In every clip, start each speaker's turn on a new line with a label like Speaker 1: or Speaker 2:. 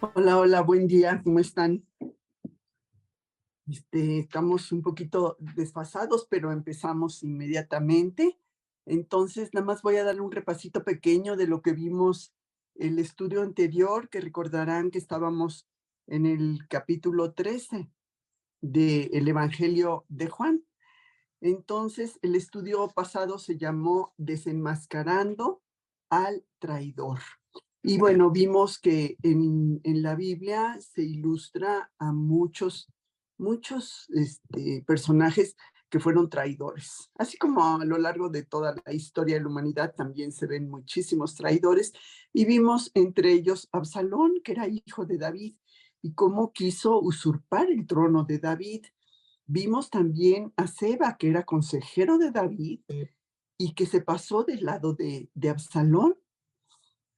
Speaker 1: Hola, hola, buen día, ¿cómo están? Estamos un poquito desfasados, pero empezamos inmediatamente. Entonces, nada más voy a darle un repasito pequeño de lo que vimos el estudio anterior, que recordarán que estábamos en el capítulo 13 del Evangelio de Juan. Entonces, el estudio pasado se llamó Desenmascarando al traidor. Y bueno, vimos que en la Biblia se ilustra a muchos personajes que fueron traidores. Así como a lo largo de toda la historia de la humanidad también se ven muchísimos traidores. Y vimos entre ellos Absalón, que era hijo de David, y cómo quiso usurpar el trono de David. Vimos también a Seba, que era consejero de David y que se pasó del lado de Absalón,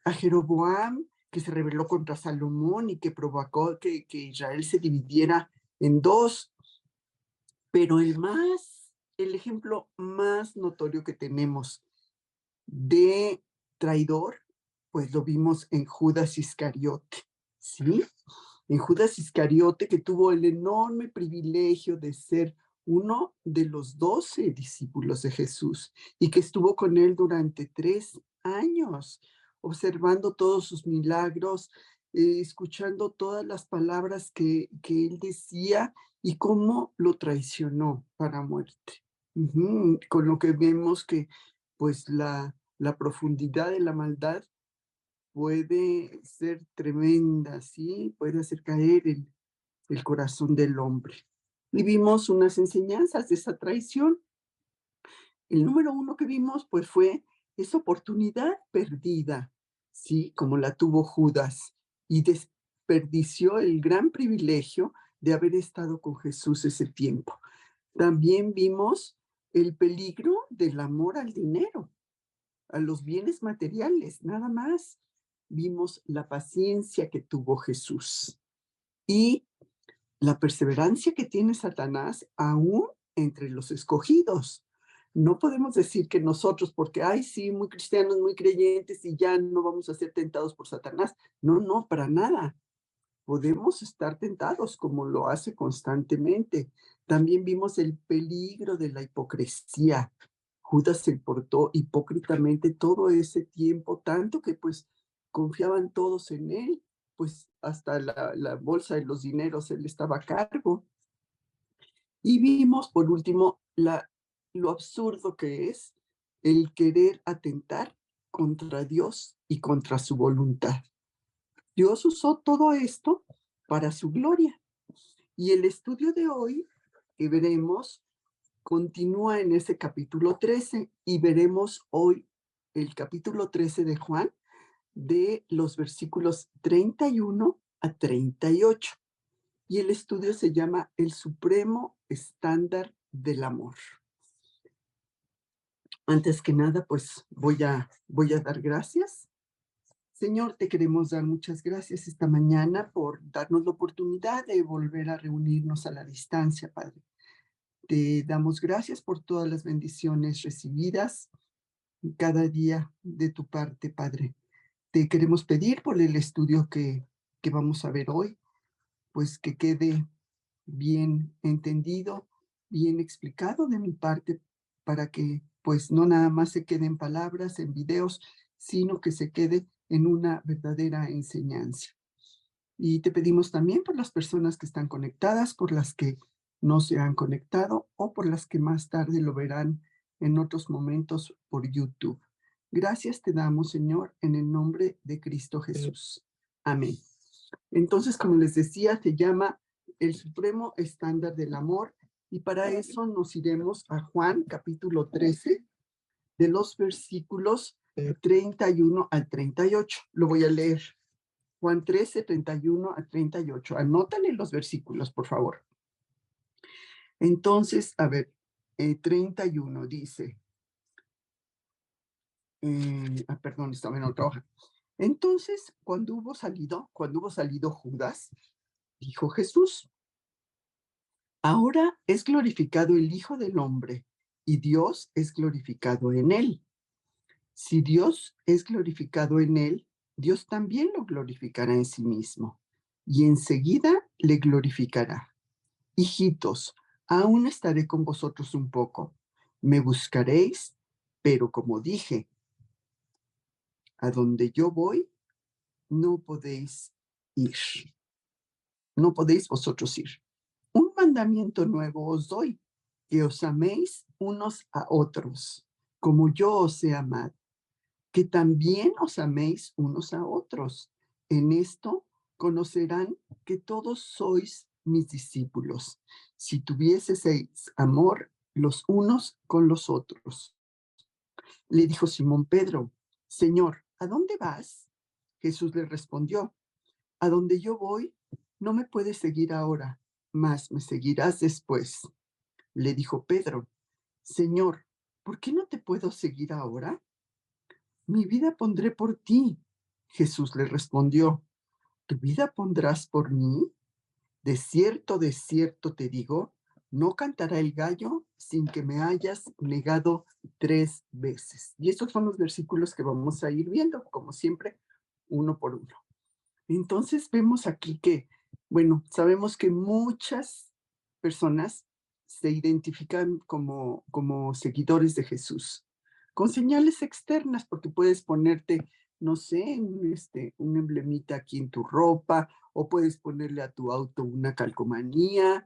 Speaker 1: a Jeroboam, que se rebeló contra Salomón y que provocó que Israel se dividiera en dos. Pero el ejemplo más notorio que tenemos de traidor, pues lo vimos en Judas Iscariote, ¿sí? En Judas Iscariote, que tuvo el enorme privilegio de ser uno de los 12 discípulos de Jesús y que estuvo con él durante 3 años, observando todos sus milagros, escuchando todas las palabras que él decía y cómo lo traicionó para muerte. Con lo que vemos que pues la profundidad de la maldad puede ser tremenda, ¿sí? Puede hacer caer el corazón del hombre. Y vimos unas enseñanzas de esa traición. El número uno que vimos, pues, fue esa oportunidad perdida, ¿sí? Como la tuvo Judas, y desperdició el gran privilegio de haber estado con Jesús ese tiempo. También vimos el peligro del amor al dinero, a los bienes materiales, nada más. Vimos la paciencia que tuvo Jesús y la perseverancia que tiene Satanás aún entre los escogidos. No podemos decir que nosotros, porque, ay, sí, muy cristianos, muy creyentes, y ya no vamos a ser tentados por Satanás. No, no, para nada. Podemos estar tentados como lo hace constantemente. También vimos el peligro de la hipocresía. Judas se portó hipócritamente todo ese tiempo, tanto que pues confiaban todos en él, pues hasta la bolsa de los dineros él estaba a cargo. Y vimos, por último, lo absurdo que es el querer atentar contra Dios y contra su voluntad. Dios usó todo esto para su gloria. Y el estudio de hoy que veremos continúa en ese capítulo 13 y veremos hoy el capítulo 13 de Juan de los versículos 31 a 38. Y el estudio se llama El Supremo Estándar del Amor. Antes que nada, pues voy a dar gracias. Señor, te queremos dar muchas gracias esta mañana por darnos la oportunidad de volver a reunirnos a la distancia, Padre. Te damos gracias por todas las bendiciones recibidas cada día de tu parte, Padre. Te queremos pedir por el estudio que vamos a ver hoy, pues que quede bien entendido, bien explicado de mi parte, para que pues no nada más se quede en palabras, en videos, sino que se quede en una verdadera enseñanza. Y te pedimos también por las personas que están conectadas, por las que no se han conectado o por las que más tarde lo verán en otros momentos por YouTube. Gracias te damos, Señor, en el nombre de Cristo Jesús. Amén. Entonces, como les decía, se llama el supremo estándar del amor y para eso nos iremos a Juan capítulo 13 de los versículos 31 al 38. Lo voy a leer. Juan 13, 31 a 38. Anótale los versículos, por favor. Entonces, a ver, 31 dice, perdón, estaba en otra hoja. Entonces, cuando hubo salido Judas, dijo Jesús, ahora es glorificado el Hijo del Hombre y Dios es glorificado en él. Si Dios es glorificado en él, Dios también lo glorificará en sí mismo y enseguida le glorificará. Hijitos, aún estaré con vosotros un poco. Me buscaréis, pero como dije, a donde yo voy, no podéis ir. No podéis vosotros ir. Un mandamiento nuevo os doy, que os améis unos a otros, como yo os he amado, que también os améis unos a otros. En esto conocerán que todos sois mis discípulos, si tuvieseis amor los unos con los otros. Le dijo Simón Pedro, Señor, ¿a dónde vas? Jesús le respondió, a donde yo voy, no me puedes seguir ahora, mas me seguirás después. Le dijo Pedro, Señor, ¿por qué no te puedo seguir ahora? Mi vida pondré por ti. Jesús le respondió, ¿tu vida pondrás por mí? De cierto te digo, no cantará el gallo sin que me hayas negado 3 veces. Y estos son los versículos que vamos a ir viendo, como siempre, uno por uno. Entonces vemos aquí que, bueno, sabemos que muchas personas se identifican como seguidores de Jesús, con señales externas, porque puedes ponerte, no sé, un emblemita aquí en tu ropa, o puedes ponerle a tu auto una calcomanía,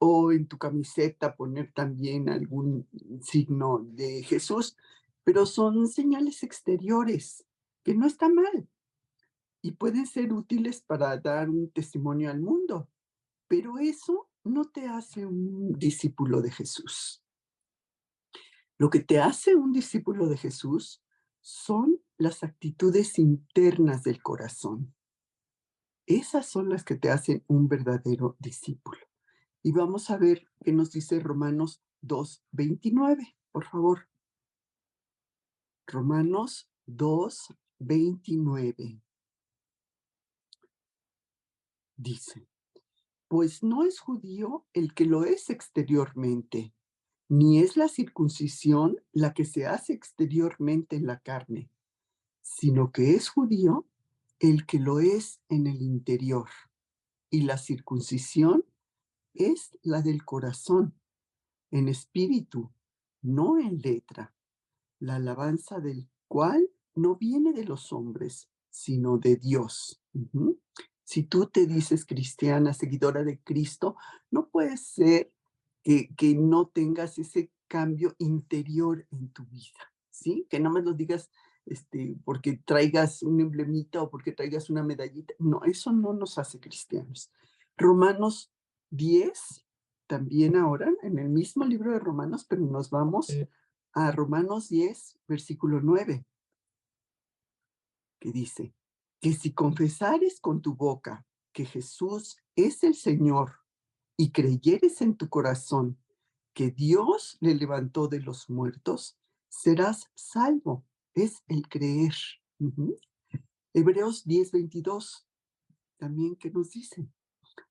Speaker 1: o en tu camiseta poner también algún signo de Jesús, pero son señales exteriores, que no está mal y pueden ser útiles para dar un testimonio al mundo, pero eso no te hace un discípulo de Jesús. Lo que te hace un discípulo de Jesús son las actitudes internas del corazón. Esas son las que te hacen un verdadero discípulo. Y vamos a ver qué nos dice Romanos 2:29, por favor. Romanos 2:29 dice, pues no es judío el que lo es exteriormente, ni es la circuncisión la que se hace exteriormente en la carne, sino que es judío el que lo es en el interior. Y la circuncisión es la del corazón, en espíritu, no en letra, la alabanza del cual no viene de los hombres, sino de Dios. Ujú. Si tú te dices cristiana, seguidora de Cristo, no puede ser que no tengas ese cambio interior en tu vida, ¿sí? Que no me lo digas porque traigas un emblemita o porque traigas una medallita. No, eso no nos hace cristianos. Romanos 10, también ahora, en el mismo libro de Romanos, pero nos vamos a Romanos 10, versículo 9, que dice, que si confesares con tu boca que Jesús es el Señor y creyeres en tu corazón que Dios le levantó de los muertos, serás salvo. Es el creer. Ujú. Hebreos 10:22, también que nos dice,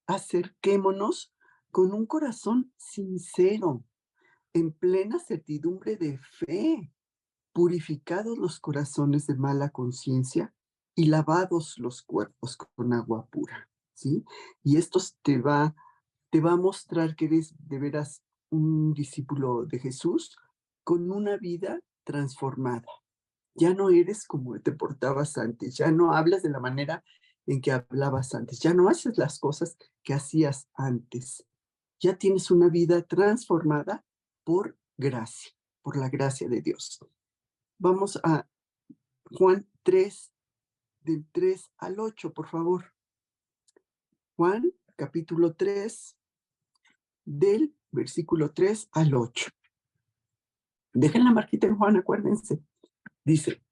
Speaker 1: acerquémonos con un corazón sincero, en plena certidumbre de fe, purificados los corazones de mala conciencia y lavados los cuerpos con agua pura, ¿sí? Y esto te va a mostrar que eres de veras un discípulo de Jesús con una vida transformada. Ya no eres como te portabas antes, ya no hablas de la manera en que hablabas antes, ya no haces las cosas que hacías antes. Ya tienes una vida transformada por gracia, por la gracia de Dios. Vamos a Juan 3, del 3 al 8, por favor. Juan, capítulo 3, del versículo 3 al 8. Dejen la marquita en Juan, acuérdense. Dice,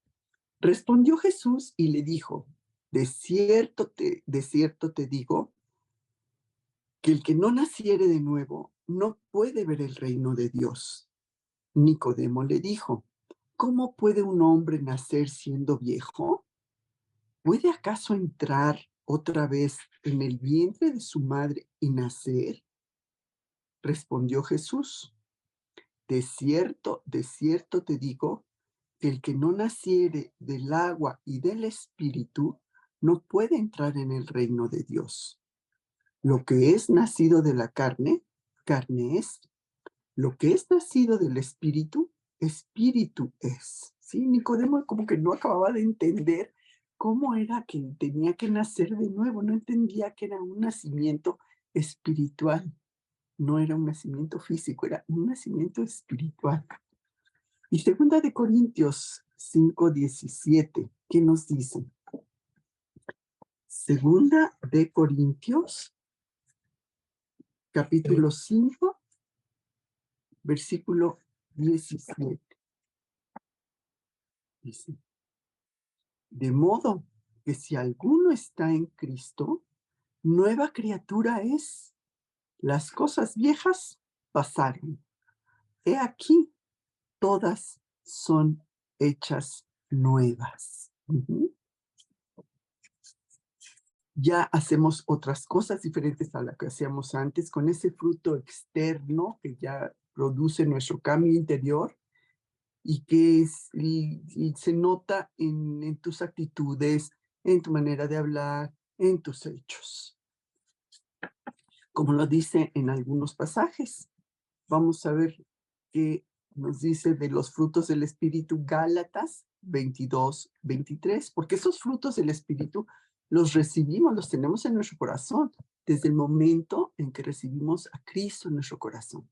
Speaker 1: respondió Jesús y le dijo, de cierto te digo, que el que no naciere de nuevo no puede ver el reino de Dios. Nicodemo le dijo, ¿cómo puede un hombre nacer siendo viejo? ¿Puede acaso entrar otra vez en el vientre de su madre y nacer? Respondió Jesús, de cierto te digo, que el que no naciere del agua y del espíritu no puede entrar en el reino de Dios. Lo que es nacido de la carne, carne es. Lo que es nacido del espíritu, espíritu es. ¿Sí? Nicodemo como que no acababa de entender cómo era que tenía que nacer de nuevo. No entendía que era un nacimiento espiritual. No era un nacimiento físico, era un nacimiento espiritual. Y segunda de Corintios 5:17, ¿qué nos dice? Segunda de Corintios, capítulo 5, versículo 17. Dice, de modo que si alguno está en Cristo, nueva criatura es. Las cosas viejas pasaron. He aquí, todas son hechas nuevas. Ujú. Ya hacemos otras cosas diferentes a las que hacíamos antes, con ese fruto externo que ya produce nuestro cambio interior y que y se nota en tus actitudes, en tu manera de hablar, en tus hechos, como lo dice en algunos pasajes. Vamos a ver qué nos dice de los frutos del Espíritu Gálatas 22:23, porque esos frutos del Espíritu los recibimos, los tenemos en nuestro corazón desde el momento en que recibimos a Cristo en nuestro corazón.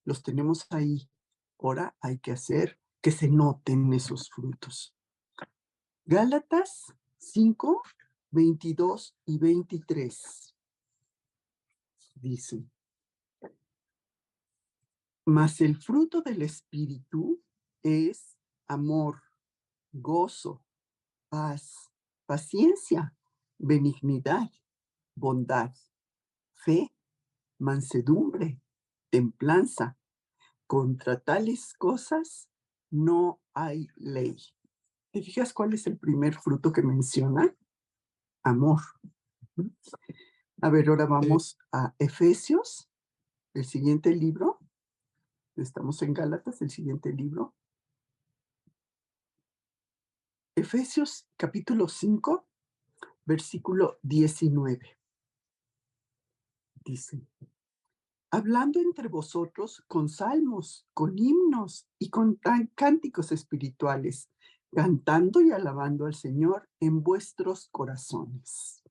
Speaker 1: Los tenemos ahí. Ahora hay que hacer que se noten esos frutos. Gálatas 5:22 y 23 dice, mas el fruto del Espíritu es amor, gozo, paz, paciencia, benignidad, bondad, fe, mansedumbre, templanza. Contra tales cosas no hay ley. ¿Te fijas cuál es el primer fruto que menciona? Amor. A ver, ahora vamos a Efesios, el siguiente libro. Estamos en Gálatas, el siguiente libro. Efesios capítulo 5, versículo 19. Dice, hablando entre vosotros con salmos, con himnos y con cánticos espirituales, cantando y alabando al Señor en vuestros corazones.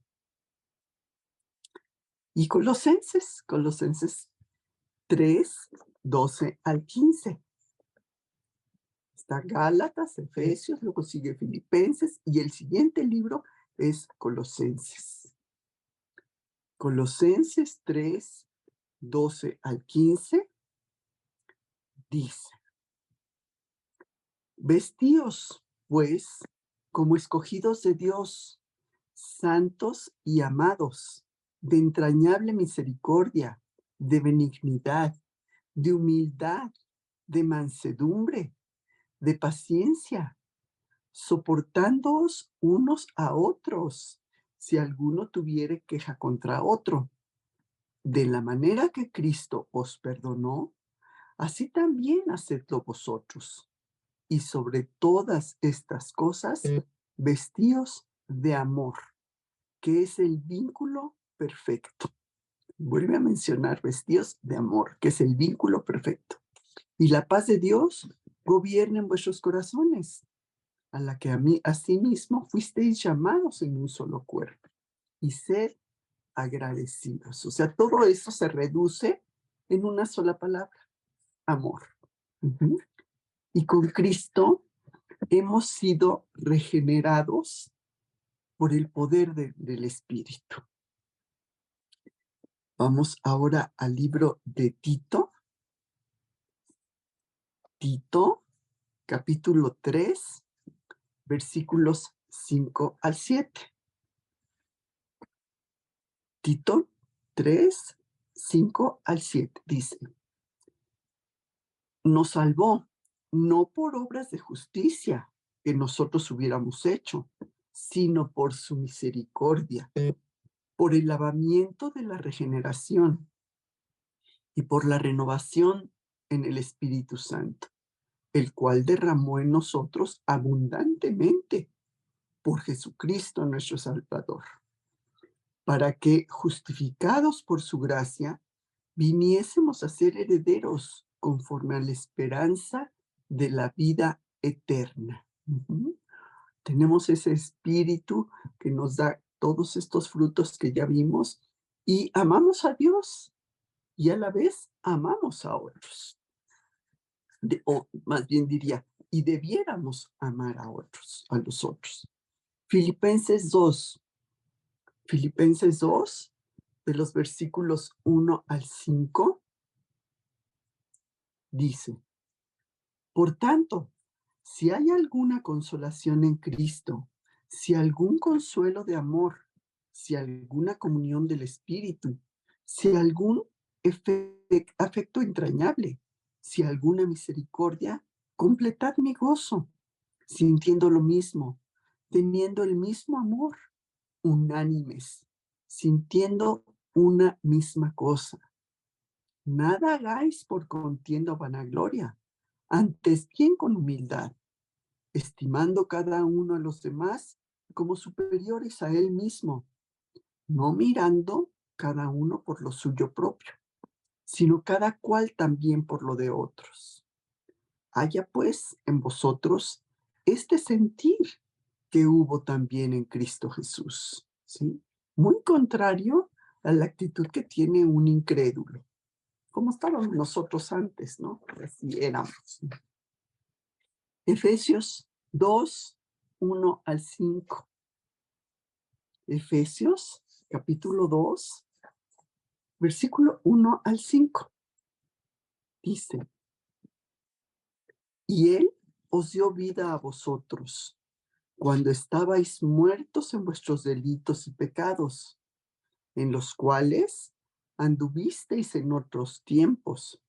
Speaker 1: Y Colosenses 3:12 al 15. Está Gálatas, Efesios, luego sigue Filipenses y el siguiente libro es Colosenses. Colosenses 3:12 al 15 dice, vestíos, pues, como escogidos de Dios, santos y amados, de entrañable misericordia, de benignidad, de humildad, de mansedumbre, de paciencia, soportándoos unos a otros, si alguno tuviere queja contra otro. De la manera que Cristo os perdonó, así también hacedlo vosotros. Y sobre todas estas cosas, vestíos de amor, que es el vínculo perfecto. Vuelve a mencionar vestíos de amor, que es el vínculo perfecto. Y la paz de Dios gobierna en vuestros corazones, a la que asimismo fuisteis llamados en un solo cuerpo. Y sed agradecidos. O sea, todo eso se reduce en una sola palabra, amor. Uh-huh. Y con Cristo hemos sido regenerados por el poder del Espíritu. Vamos ahora al libro de Tito. Tito, capítulo 3, versículos 5 al 7. Tito 3:5 al 7 dice, nos salvó no por obras de justicia que nosotros hubiéramos hecho, sino por su misericordia, por el lavamiento de la regeneración y por la renovación en el Espíritu Santo, el cual derramó en nosotros abundantemente por Jesucristo nuestro Salvador, para que, justificados por su gracia, viniésemos a ser herederos conforme a la esperanza de la vida eterna. Ujú. Tenemos ese espíritu que nos da todos estos frutos que ya vimos y amamos a Dios y a la vez amamos a otros. O más bien diría, y debiéramos amar a otros, a los otros. Filipenses 2, Filipenses 2, de los versículos 1 al 5, dice: Por tanto, si hay alguna consolación en Cristo, si algún consuelo de amor, si alguna comunión del Espíritu, si algún afecto entrañable, si alguna misericordia, completad mi gozo, sintiendo lo mismo, teniendo el mismo amor, unánimes, sintiendo una misma cosa. Nada hagáis por contienda o vanagloria, antes bien con humildad, estimando cada uno a los demás como superiores a él mismo, no mirando cada uno por lo suyo propio, sino cada cual también por lo de otros. Haya pues en vosotros este sentir que hubo también en Cristo Jesús, ¿sí? Muy contrario a la actitud que tiene un incrédulo, como estábamos nosotros antes, ¿no? Así éramos. Efesios 2, 1 al 5. Efesios, capítulo 2, versículo 1 al 5. Dice: Y Él os dio vida a vosotros, cuando estabais muertos en vuestros delitos y pecados, en los cuales anduvisteis en otros tiempos,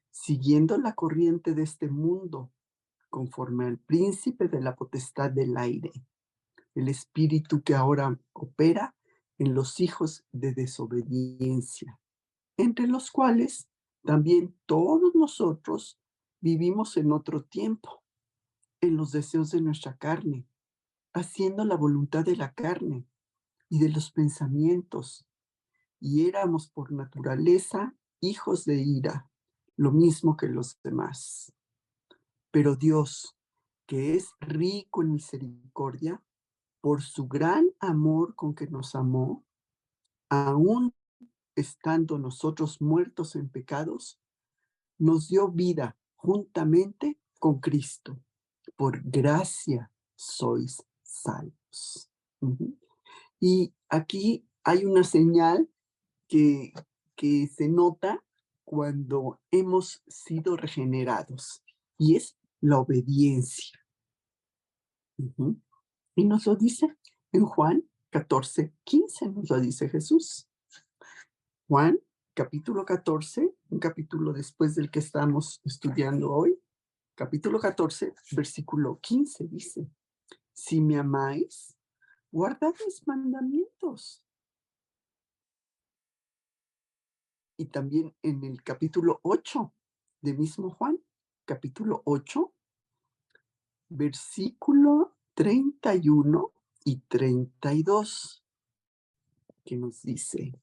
Speaker 1: siguiendo la corriente de este mundo, conforme al príncipe de la potestad del aire, el espíritu que ahora opera en los hijos de desobediencia, entre los cuales también todos nosotros vivimos en otro tiempo, en los deseos de nuestra carne, haciendo la voluntad de la carne y de los pensamientos, y éramos por naturaleza hijos de ira, lo mismo que los demás. Pero Dios, que es rico en misericordia, por su gran amor con que nos amó, aún estando nosotros muertos en pecados, nos dio vida juntamente con Cristo. Por gracia sois salvos. Ujú. Y aquí hay una señal que, que se nota cuando hemos sido regenerados, y es la obediencia. Ujú. Y nos lo dice en Juan 14:15, nos lo dice Jesús. Juan, capítulo 14, un capítulo después del que estamos estudiando hoy, capítulo 14, versículo 15 dice: Si me amáis, guardad mis mandamientos. Y también en el capítulo 8 de mismo Juan, capítulo 8, versículo 31 y 32, que nos dice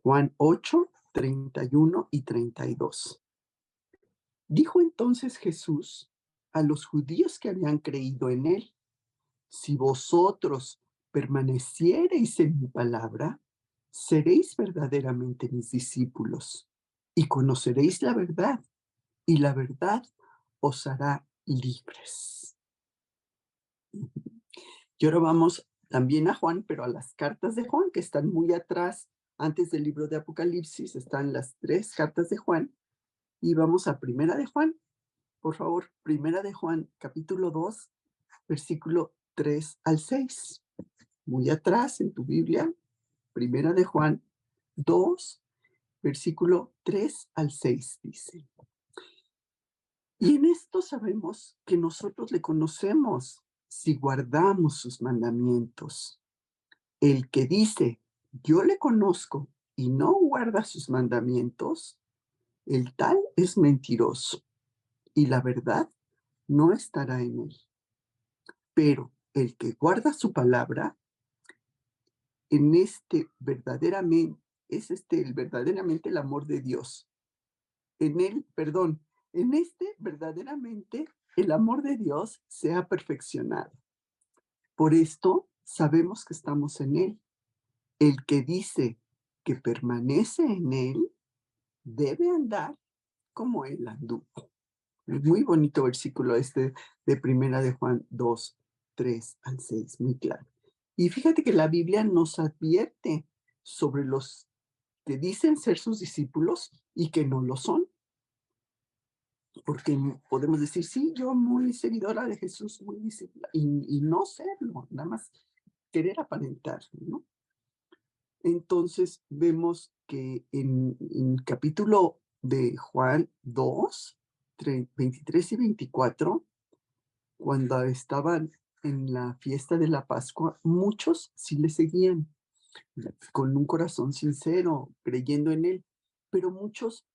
Speaker 1: Juan 8, 31 y 32. Dijo entonces Jesús a los judíos que habían creído en él: Si vosotros permaneciereis en mi palabra, seréis verdaderamente mis discípulos y conoceréis la verdad, y la verdad os hará libres. Y ahora vamos también a Juan, pero a las cartas de Juan, que están muy atrás. Antes del libro de Apocalipsis están las 3 cartas de Juan. Y vamos a Primera de Juan, por favor. Primera de Juan, capítulo 2, versículo 3 al 6. Muy atrás en tu Biblia, Primera de Juan 2, versículo 3 al 6 dice: Y en esto sabemos que nosotros le conocemos si guardamos sus mandamientos. El que dice, yo le conozco, y no guarda sus mandamientos, el tal es mentiroso, y la verdad no estará en él. Pero el que guarda su palabra, en este verdaderamente, es el verdaderamente el amor de Dios. En él, perdón, en este verdaderamente el amor de Dios se ha perfeccionado. Por esto sabemos que estamos en él. El que dice que permanece en él debe andar como él anduvo. Es muy bonito versículo este de Primera de Juan 2, 3 al 6, muy claro. Y fíjate que la Biblia nos advierte sobre los que dicen ser sus discípulos y que no lo son, porque podemos decir, sí, yo muy seguidora de Jesús, muy discípula, y no serlo, nada más querer aparentar, ¿no? Entonces vemos que en capítulo de Juan 2, 23 y 24, cuando estaban en la fiesta de la Pascua, muchos sí le seguían con un corazón sincero, creyendo en él, pero muchos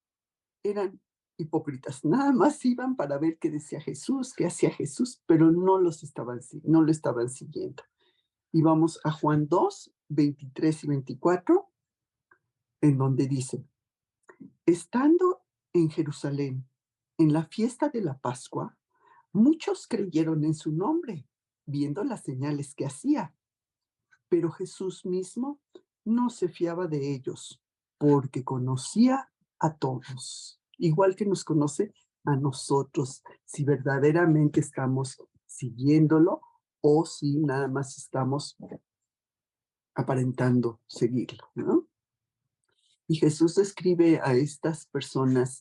Speaker 1: eran hipócritas, nada más iban para ver qué decía Jesús, qué hacía Jesús, pero no lo estaban siguiendo. Y vamos a Juan 2, 23 y 24, en donde dice, estando en Jerusalén, en la fiesta de la Pascua, muchos creyeron en su nombre, viendo las señales que hacía, pero Jesús mismo no se fiaba de ellos, porque conocía a todos, igual que nos conoce a nosotros, si verdaderamente estamos siguiéndolo o si nada más estamos aparentando seguirlo, ¿no? Y Jesús describe a estas personas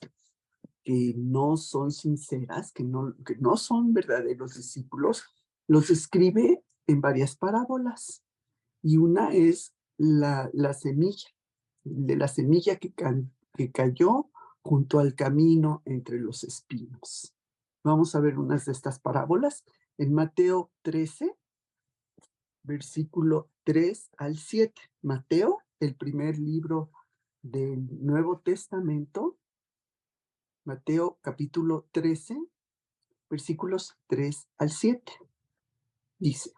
Speaker 1: que no son sinceras, que no son verdaderos discípulos, los describe en varias parábolas. Y una es la semilla, de la semilla que cayó junto al camino entre los espinos. Vamos a ver unas de estas parábolas en Mateo 13, versículo 3 al 7. Mateo, el primer libro del Nuevo Testamento, Mateo capítulo 13, versículos 3 al 7. Dice,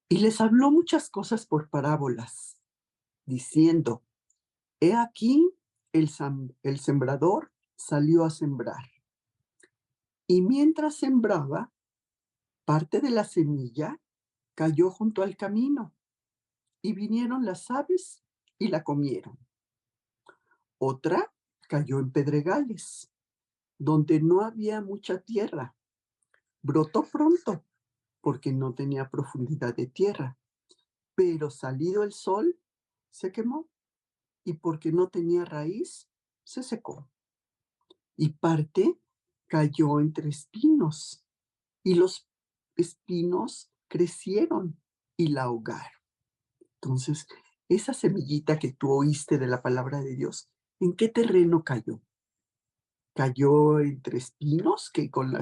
Speaker 1: y les habló muchas cosas por parábolas, diciendo, he aquí el sembrador salió a sembrar. Y mientras sembraba, parte de la semilla cayó junto al camino, y vinieron las aves y la comieron. Otra cayó en pedregales, donde no había mucha tierra. Brotó pronto, porque no tenía profundidad de tierra, pero salido el sol, se quemó, y porque no tenía raíz, se secó. Y parte cayó entre espinos, y los espinos crecieron y la ahogaron. Entonces, esa semillita que tú oíste de la palabra de Dios, ¿en qué terreno cayó? ¿Cayó entre espinos que con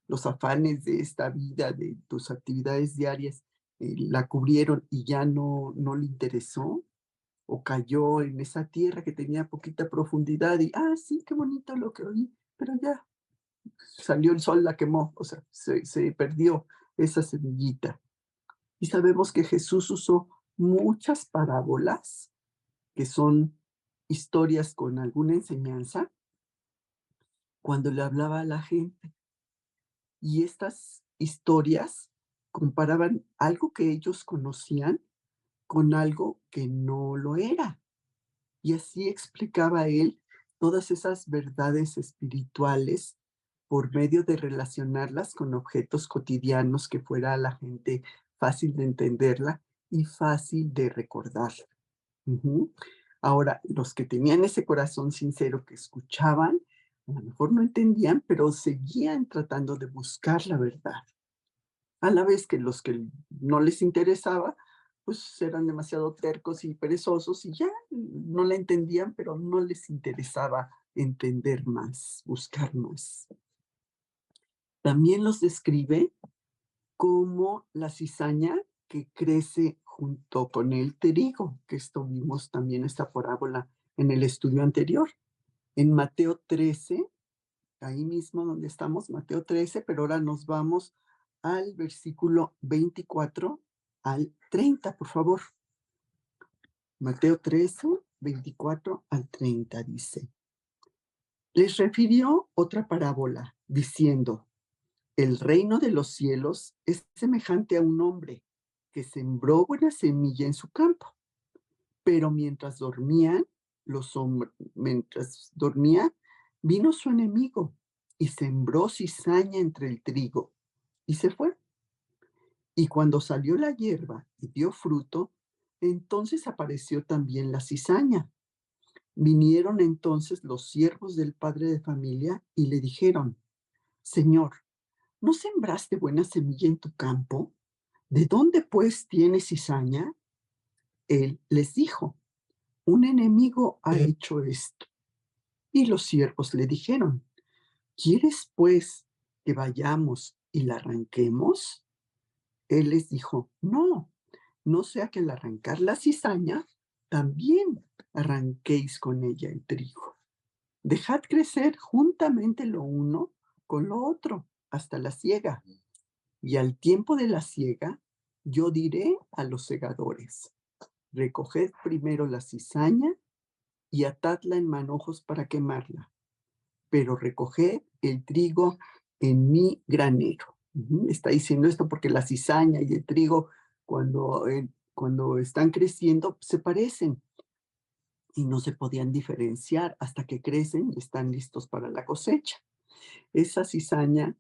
Speaker 1: los afanes de esta vida, de tus actividades diarias, la cubrieron y ya no le interesó? ¿O cayó en esa tierra que tenía poquita profundidad y, sí, qué bonito lo que oí, pero ya salió el sol, la quemó, o sea, se perdió esa semillita? Y sabemos que Jesús usó muchas parábolas, que son historias con alguna enseñanza, cuando le hablaba a la gente. Y estas historias comparaban algo que ellos conocían con algo que no lo era. Y así explicaba él todas esas verdades espirituales por medio de relacionarlas con objetos cotidianos que fuera a la gente fácil de entenderla y fácil de recordar. Ujú. Ahora, los que tenían ese corazón sincero que escuchaban, a lo mejor no entendían, pero seguían tratando de buscar la verdad. A la vez que los que no les interesaba, pues eran demasiado tercos y perezosos y ya no la entendían, pero no les interesaba entender más, buscar más. También los describe como la cizaña que crece junto con el trigo, que esto vimos también esta parábola en el estudio anterior. En Mateo 13, ahí mismo donde estamos, Mateo 13, pero ahora nos vamos al versículo 24 al 30, por favor. Mateo 13, 24 al 30 dice. Les refirió otra parábola, diciendo, el reino de los cielos es semejante a un hombre que sembró buena semilla en su campo, pero mientras dormía, vino su enemigo y sembró cizaña entre el trigo y se fue. Y cuando salió la hierba y dio fruto, entonces apareció también la cizaña. Vinieron entonces los siervos del padre de familia y le dijeron, Señor, ¿no sembraste buena semilla en tu campo? ¿De dónde pues tienes cizaña? Él les dijo, un enemigo ha hecho esto. Y los siervos le dijeron, ¿quieres pues que vayamos y la arranquemos? Él les dijo, no, no sea que al arrancar la cizaña, también arranquéis con ella el trigo. Dejad crecer juntamente lo uno con lo otro hasta la siega. Y al tiempo de la siega, yo diré a los segadores, recoged primero la cizaña y atadla en manojos para quemarla, pero recoged el trigo en mi granero. Está diciendo esto porque la cizaña y el trigo, cuando están creciendo, se parecen y no se podían diferenciar hasta que crecen y están listos para la cosecha. Esa cizaña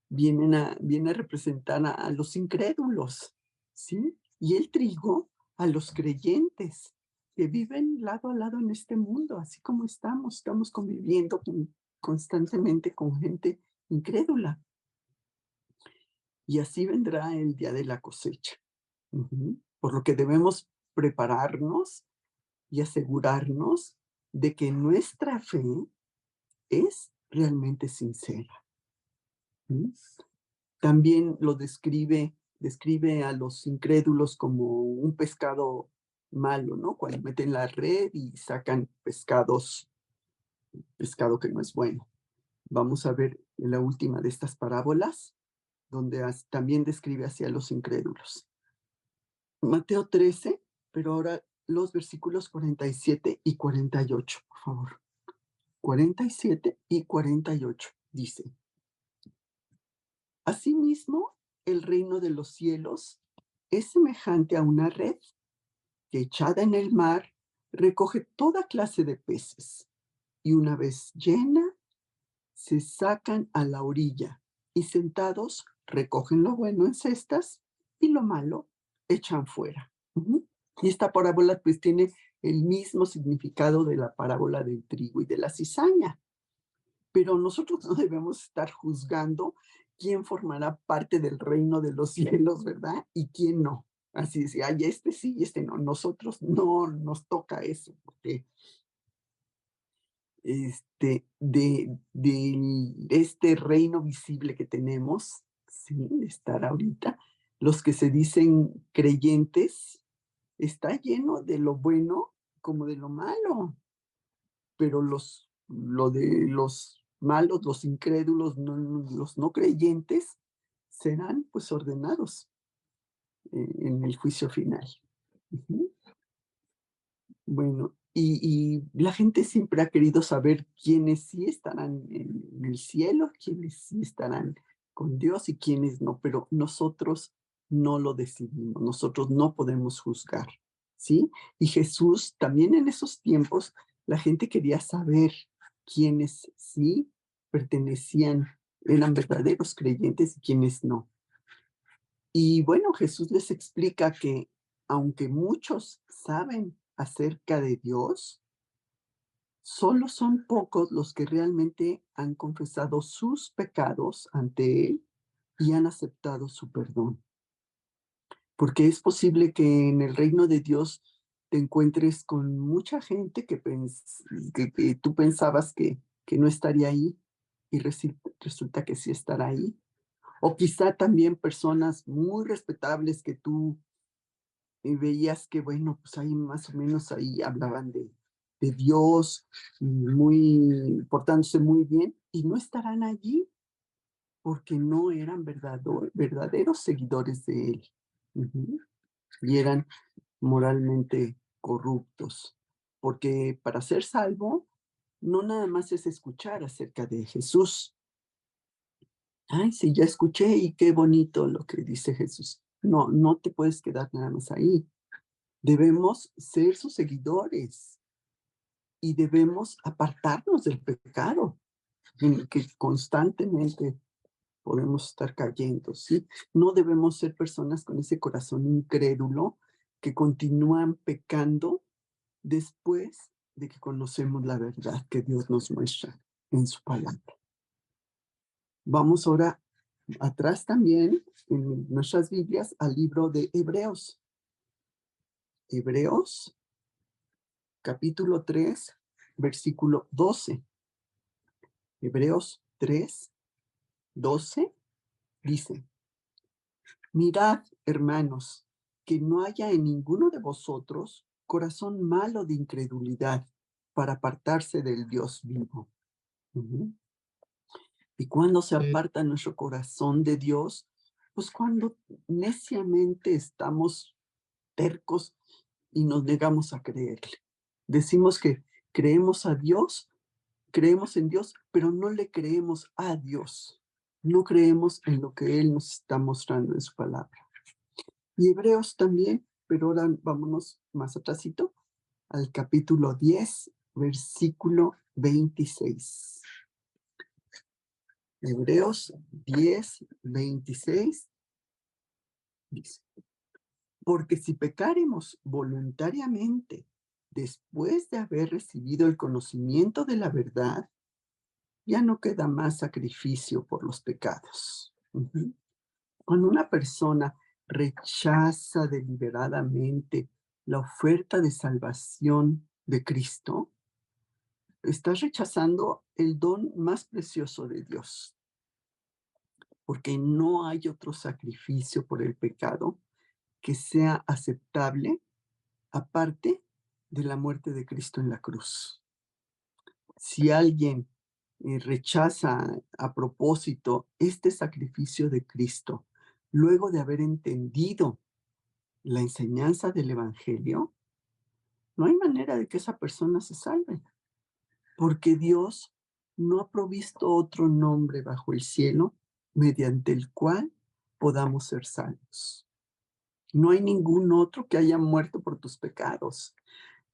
Speaker 1: viene a representar a los incrédulos, ¿sí? Y el trigo a los creyentes que viven lado a lado en este mundo, así como estamos conviviendo constantemente con gente incrédula. Y así vendrá el día de la cosecha. Por lo que debemos prepararnos y asegurarnos de que nuestra fe es realmente sincera. ¿Sí? También describe a los incrédulos como un pescado malo, ¿no? Cuando meten la red y sacan pescado que no es bueno. Vamos a ver la última de estas parábolas, donde también describe hacia los incrédulos. Mateo 13, pero ahora los versículos 47 y 48, por favor. 47 y 48 dice. Asimismo, el reino de los cielos es semejante a una red que echada en el mar recoge toda clase de peces y una vez llena se sacan a la orilla y sentados recogen lo bueno en cestas y lo malo echan fuera. Y esta parábola pues tiene el mismo significado de la parábola del trigo y de la cizaña. Pero nosotros no debemos estar juzgando quién formará parte del reino de los cielos, ¿verdad? Y quién no. Así es, ay, este sí y este no. Nosotros no nos toca eso, porque de este reino visible que tenemos, sí, de estar ahorita, los que se dicen creyentes, está lleno de lo bueno como de lo malo, pero lo de los malos, los incrédulos, los no creyentes, serán pues ordenados en el juicio final. Ujú. Bueno, y la gente siempre ha querido saber quiénes sí estarán en el cielo, quiénes sí estarán con Dios y quiénes no, pero nosotros no lo decidimos, nosotros no podemos juzgar, ¿sí? Y Jesús también en esos tiempos, la gente quería saber quiénes sí pertenecían, eran verdaderos creyentes y quiénes no. Y bueno, Jesús les explica que aunque muchos saben acerca de Dios, solo son pocos los que realmente han confesado sus pecados ante Él y han aceptado su perdón. Porque es posible que en el reino de Dios te encuentres con mucha gente que tú pensabas que no estaría ahí y resulta que sí estará ahí. O quizá también personas muy respetables que tú veías que, bueno, pues ahí más o menos ahí hablaban de Dios, portándose muy bien, y no estarán allí porque no eran verdaderos seguidores de Él. Ujú. y eran moralmente corruptos, porque para ser salvo no nada más es escuchar acerca de Jesús. Ay, sí, ya escuché y qué bonito lo que dice Jesús. No, no te puedes quedar nada más ahí. Debemos ser sus seguidores y debemos apartarnos del pecado en el que constantemente podemos estar cayendo, ¿sí? No debemos ser personas con ese corazón incrédulo que continúan pecando después de que conocemos la verdad que Dios nos muestra en su palabra. Vamos ahora atrás también en nuestras Biblias al libro de Hebreos. Hebreos, capítulo 3, versículo 12. Hebreos 3, 12 dice: Mirad, hermanos, que no haya en ninguno de vosotros corazón malo de incredulidad para apartarse del Dios vivo. Ujú. Y cuando se aparta nuestro corazón de Dios, pues cuando neciamente estamos tercos y nos negamos a creerle. Decimos que creemos a Dios, creemos en Dios, pero no le creemos a Dios. No creemos en lo que Él nos está mostrando en su palabra. Y Hebreos también, pero ahora vámonos más atrásito, al capítulo 10, versículo 26. Hebreos 10, 26 dice: Porque si pecáremos voluntariamente después de haber recibido el conocimiento de la verdad, ya no queda más sacrificio por los pecados. Ujú. Cuando una persona rechaza deliberadamente la oferta de salvación de Cristo, está rechazando el don más precioso de Dios, porque no hay otro sacrificio por el pecado que sea aceptable aparte de la muerte de Cristo en la cruz. Si alguien rechaza a propósito este sacrificio de Cristo, luego de haber entendido la enseñanza del Evangelio, no hay manera de que esa persona se salve, porque Dios no ha provisto otro nombre bajo el cielo mediante el cual podamos ser salvos. No hay ningún otro que haya muerto por tus pecados.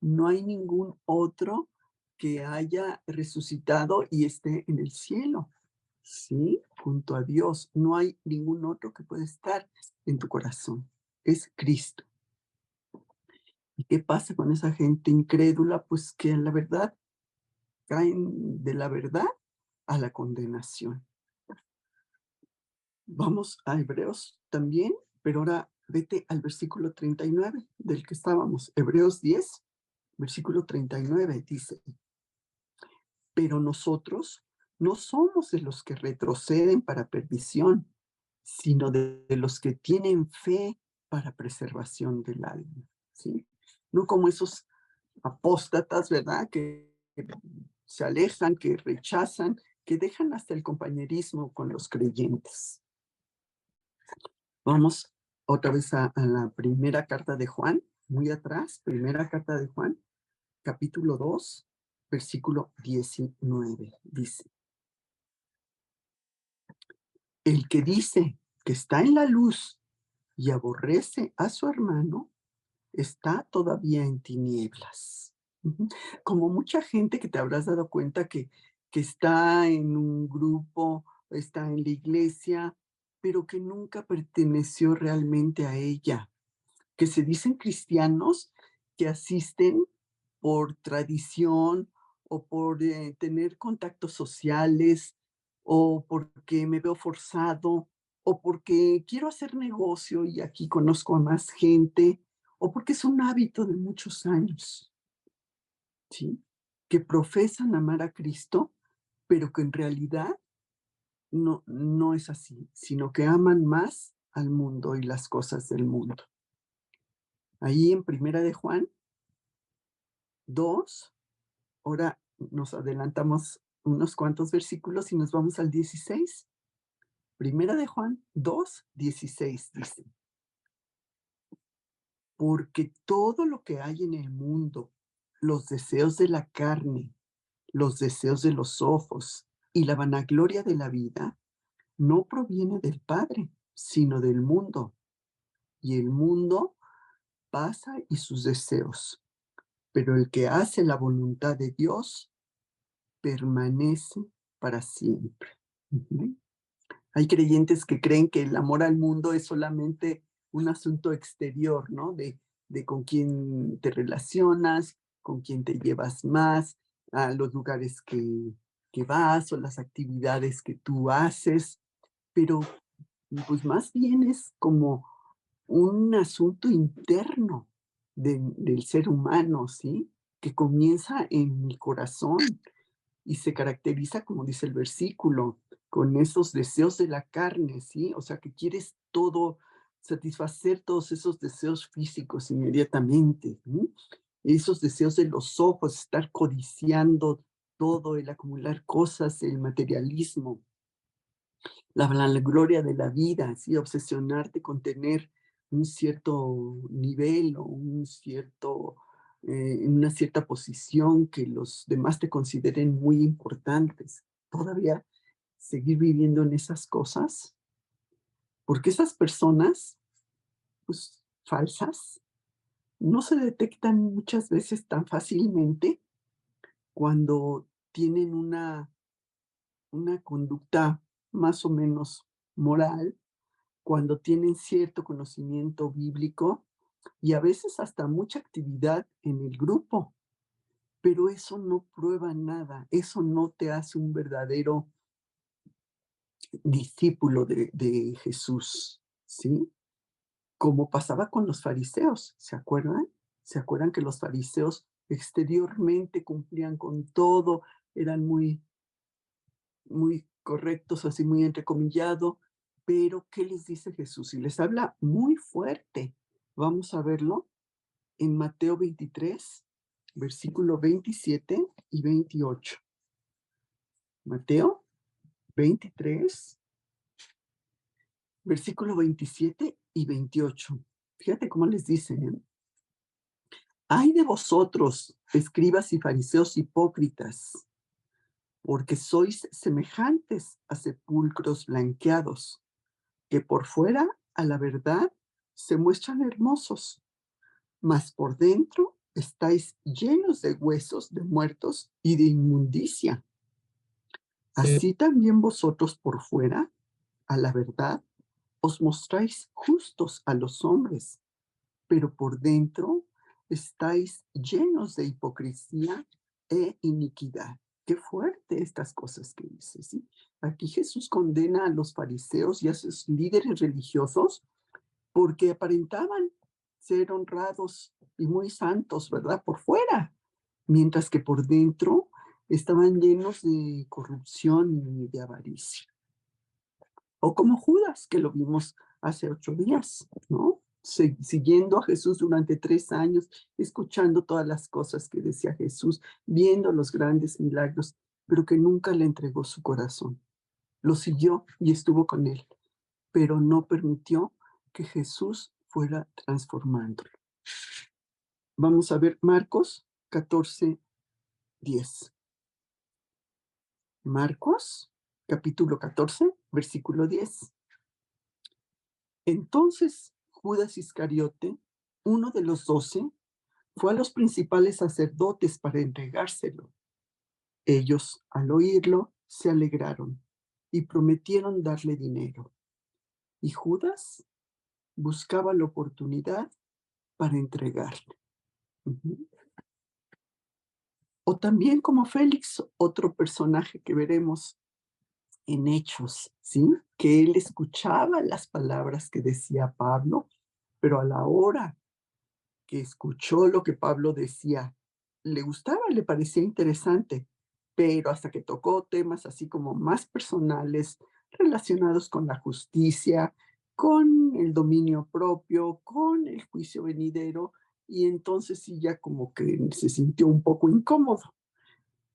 Speaker 1: No hay ningún otro que haya resucitado y esté en el cielo. Sí, junto a Dios. No hay ningún otro que pueda estar en tu corazón. Es Cristo. ¿Y qué pasa con esa gente incrédula? Pues que en la verdad caen de la verdad a la condenación. Vamos a Hebreos también, pero ahora vete al versículo 39 del que estábamos. Hebreos 10, versículo 39 dice: Pero nosotros no somos de los que retroceden para perdición, sino de los que tienen fe para preservación del alma, ¿sí? No como esos apóstatas, ¿verdad? Que se alejan, que rechazan, que dejan hasta el compañerismo con los creyentes. Vamos otra vez a la primera carta de Juan, muy atrás, primera carta de Juan, capítulo 2, versículo 19. Dice: El que dice que está en la luz y aborrece a su hermano, está todavía en tinieblas. Ujú. Como mucha gente que te habrás dado cuenta que está en un grupo, está en la iglesia, pero que nunca perteneció realmente a ella, que se dicen cristianos, que asisten por tradición o por tener contactos sociales o porque me veo forzado o porque quiero hacer negocio y aquí conozco a más gente o porque es un hábito de muchos años, ¿sí? Que profesan amar a Cristo, pero que en realidad no es así, sino que aman más al mundo y las cosas del mundo. Ahí en Primera de Juan 2, ahora nos adelantamos unos cuantos versículos y nos vamos al 16. Primera de Juan 2, 16 dice: porque todo lo que hay en el mundo, los deseos de la carne, los deseos de los ojos y la vanagloria de la vida, no proviene del Padre, sino del mundo. Y el mundo pasa y sus deseos, pero el que hace la voluntad de Dios permanece para siempre. Ujú. Hay creyentes que creen que el amor al mundo es solamente un asunto exterior, ¿no? De con quién te relacionas, con quién te llevas más, a los lugares que vas o las actividades que tú haces, pero pues más bien es como un asunto interno del ser humano, ¿sí? Que comienza en el corazón y se caracteriza, como dice el versículo, con esos deseos de la carne, ¿sí? O sea, que quieres todo, satisfacer todos esos deseos físicos inmediatamente, ¿sí? Esos deseos de los ojos, estar codiciando todo, el acumular cosas, el materialismo, la gloria de la vida, ¿sí? Obsesionarte con tener un cierto nivel o un cierto, una cierta posición que los demás te consideren muy importantes. Todavía seguir viviendo en esas cosas, porque esas personas, pues, falsas, no se detectan muchas veces tan fácilmente cuando tienen una conducta más o menos moral, cuando tienen cierto conocimiento bíblico y a veces hasta mucha actividad en el grupo, pero eso no prueba nada, eso no te hace un verdadero discípulo de Jesús, ¿sí? Como pasaba con los fariseos, ¿se acuerdan? ¿Se acuerdan que los fariseos exteriormente cumplían con todo, eran muy correctos, así muy entrecomillado, pero ¿qué les dice Jesús? Y les habla muy fuerte. Vamos a verlo en Mateo 23, versículo 27 y 28. Mateo 23, versículo 27 y 28. Fíjate cómo les dice, ¿eh? Ay de vosotros, escribas y fariseos hipócritas, porque sois semejantes a sepulcros blanqueados, que por fuera, a la verdad, se muestran hermosos, mas por dentro estáis llenos de huesos de muertos y de inmundicia. Así también vosotros por fuera, a la verdad, os mostráis justos a los hombres, pero por dentro estáis llenos de hipocresía e iniquidad. Qué fuerte estas cosas que dice, ¿sí? Aquí Jesús condena a los fariseos y a sus líderes religiosos porque aparentaban ser honrados y muy santos, ¿verdad? Por fuera, mientras que por dentro estaban llenos de corrupción y de avaricia. O como Judas, que lo vimos hace 8 días, ¿no? Siguiendo a Jesús durante 3 años, escuchando todas las cosas que decía Jesús, viendo los grandes milagros, pero que nunca le entregó su corazón. Lo siguió y estuvo con él, pero no permitió que Jesús fuera transformándolo. Vamos a ver Marcos 14:10. Marcos, capítulo 14, versículo 10. Entonces Judas Iscariote, uno de los 12, fue a los principales sacerdotes para entregárselo. Ellos, al oírlo, se alegraron y prometieron darle dinero. Y Judas buscaba la oportunidad para entregarle. Ujú. O también como Félix, otro personaje que veremos en Hechos, ¿sí? Que él escuchaba las palabras que decía Pablo, pero a la hora que escuchó lo que Pablo decía, le gustaba, le parecía interesante, pero hasta que tocó temas así como más personales, relacionados con la justicia, con el dominio propio, con el juicio venidero, y entonces sí ya como que se sintió un poco incómodo.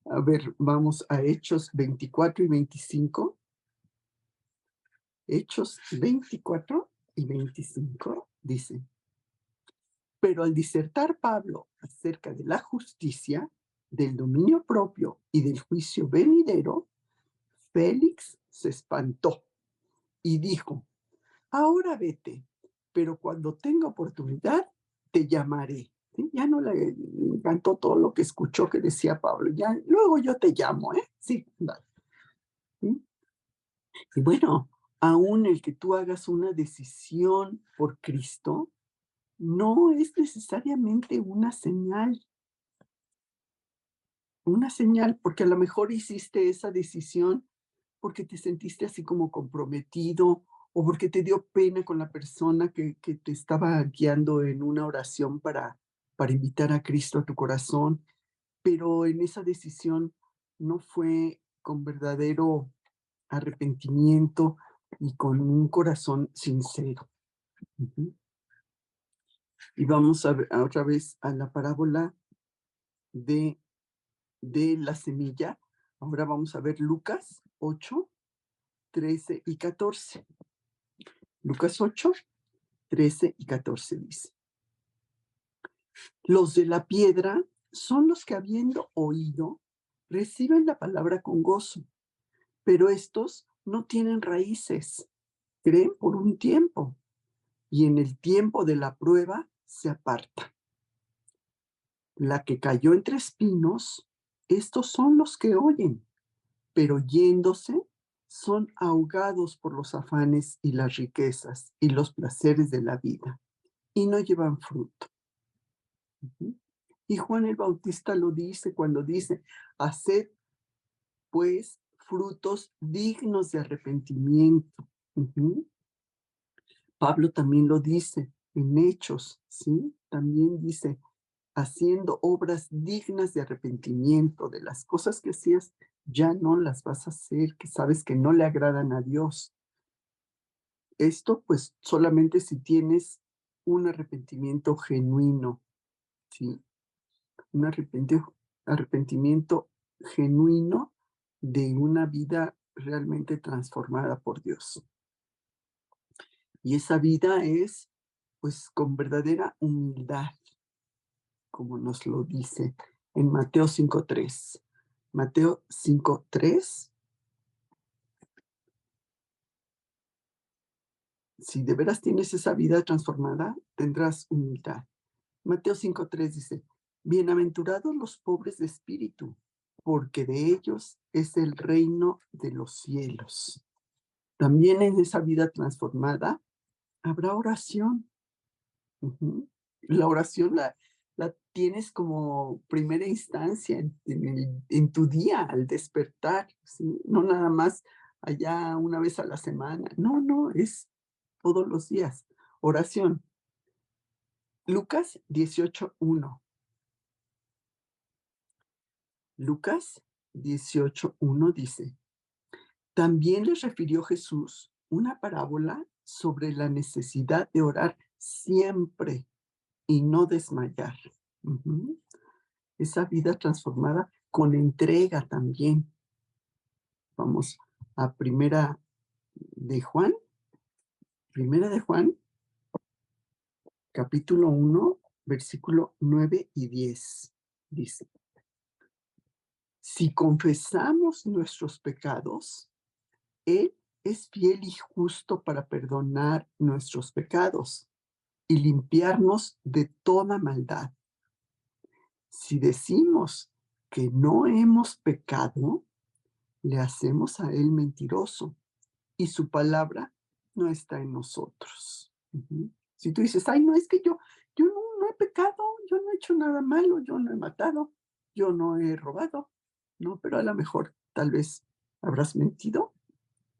Speaker 1: A ver, vamos a Hechos 24 y 25. Hechos 24 y 25 dice: Pero al disertar Pablo acerca de la justicia, del dominio propio y del juicio venidero, Félix se espantó y dijo: ahora vete, pero cuando tenga oportunidad te llamaré. ¿Sí? Ya no le encantó todo lo que escuchó que decía Pablo. Ya, luego yo te llamo, ¿eh? Sí, dale. ¿Sí? Y bueno, aún el que tú hagas una decisión por Cristo no es necesariamente una señal, porque a lo mejor hiciste esa decisión porque te sentiste así como comprometido o porque te dio pena con la persona que te estaba guiando en una oración para invitar a Cristo a tu corazón, pero en esa decisión no fue con verdadero arrepentimiento y con un corazón sincero. Ujú. Y vamos otra vez a la parábola de, de la semilla. Ahora vamos a ver Lucas 8, 13 y 14. Lucas 8, 13 y 14 dice: los de la piedra son los que habiendo oído, reciben la palabra con gozo, pero estos no tienen raíces, creen por un tiempo y en el tiempo de la prueba se apartan. La que cayó entre espinos, estos son los que oyen, pero yéndose son ahogados por los afanes y las riquezas y los placeres de la vida y no llevan fruto. Ujú. Y Juan el Bautista lo dice cuando dice: haced pues frutos dignos de arrepentimiento. Ujú. Pablo también lo dice en Hechos, ¿sí? También dice: haciendo obras dignas de arrepentimiento de las cosas que hacías, ya no las vas a hacer, que sabes que no le agradan a Dios. Esto pues solamente si tienes un arrepentimiento genuino, ¿sí? Un arrepentimiento genuino de una vida realmente transformada por Dios. Y esa vida es pues con verdadera humildad, como nos lo dice en Mateo 5:3. Mateo 5:3, si de veras tienes esa vida transformada, tendrás humildad. Mateo 5:3 dice: bienaventurados los pobres de espíritu, porque de ellos es el reino de los cielos. También en esa vida transformada habrá oración. Ujú. La oración la tienes como primera instancia en tu día al despertar, ¿sí? No nada más allá una vez a la semana. No, no, es todos los días. Oración. Lucas 18:1. Lucas 18:1 dice: también les refirió Jesús una parábola sobre la necesidad de orar siempre y no desmayar. Ujú. Esa vida transformada con entrega también. Vamos a de Juan, primera de Juan, capítulo 1, versículo 9 y 10. Dice: si confesamos nuestros pecados, Él es fiel y justo para perdonar nuestros pecados y limpiarnos de toda maldad. Si decimos que no hemos pecado, le hacemos a Él mentiroso y su palabra no está en nosotros. Ujú. Si tú dices: ay, no, es que yo no he pecado, yo no he hecho nada malo, yo no he matado, yo no he robado, no, pero a lo mejor tal vez habrás mentido.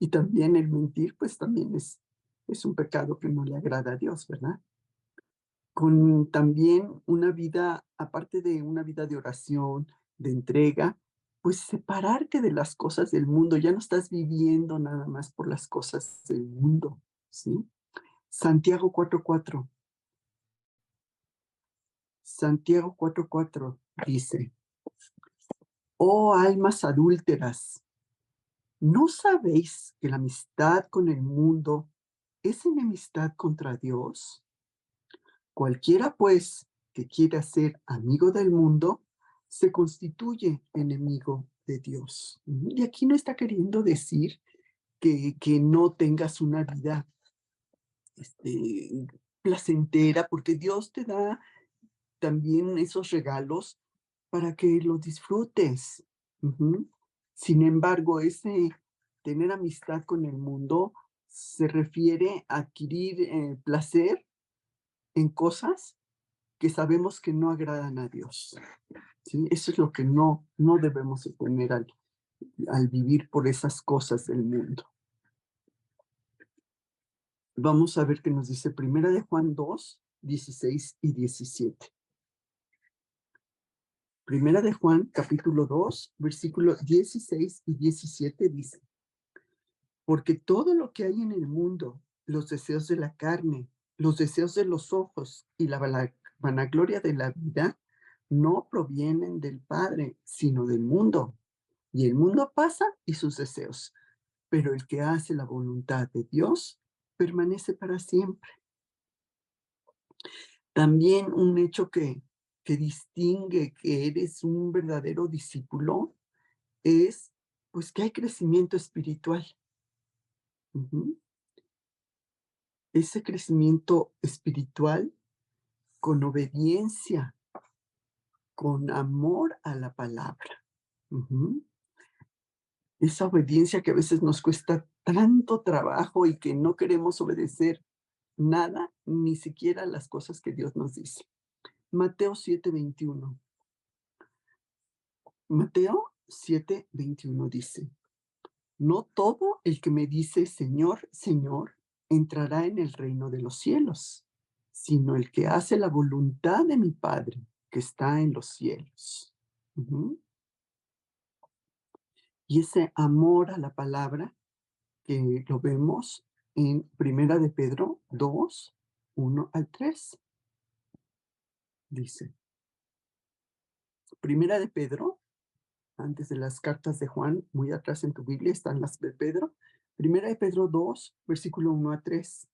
Speaker 1: Y también el mentir, pues también es un pecado que no le agrada a Dios, ¿verdad? Con también una vida, aparte de una vida de oración, de entrega, pues separarte de las cosas del mundo. Ya no estás viviendo nada más por las cosas del mundo, ¿sí? Santiago 4:4. Santiago 4:4 dice: oh almas adúlteras, ¿no sabéis que la amistad con el mundo es enemistad contra Dios? Cualquiera, pues, que quiera ser amigo del mundo, se constituye enemigo de Dios. Y aquí no está queriendo decir que no tengas una vida este, placentera, porque Dios te da también esos regalos para que los disfrutes. Ujú. Sin embargo, ese tener amistad con el mundo se refiere a adquirir placer en cosas que sabemos que no agradan a Dios. ¿Sí? Eso es lo que no debemos de tener al vivir por esas cosas del mundo. Vamos a ver qué nos dice Primera de Juan 2, 16 y 17. Primera de Juan, capítulo 2, versículos 16 y 17 dice, porque todo lo que hay en el mundo, los deseos de la carne, los deseos de los ojos y la vanagloria de la vida, no provienen del Padre, sino del mundo. Y el mundo pasa y sus deseos, pero el que hace la voluntad de Dios permanece para siempre. También un hecho que distingue que eres un verdadero discípulo es, pues, que hay crecimiento espiritual. Ujú. Ese crecimiento espiritual con obediencia, con amor a la palabra. Ujú. Esa obediencia que a veces nos cuesta tanto trabajo y que no queremos obedecer nada, ni siquiera las cosas que Dios nos dice. Mateo 7:21. Mateo 7:21 dice, no todo el que me dice Señor, Señor, entrará en el reino de los cielos, sino el que hace la voluntad de mi Padre que está en los cielos. Ujú. Y ese amor a la palabra que lo vemos en Primera de Pedro 2, 1 al 3. Dice, Primera de Pedro, antes de las cartas de Juan, muy atrás en tu Biblia están las de Pedro. Primera de Pedro 2, versículo 1 a 3.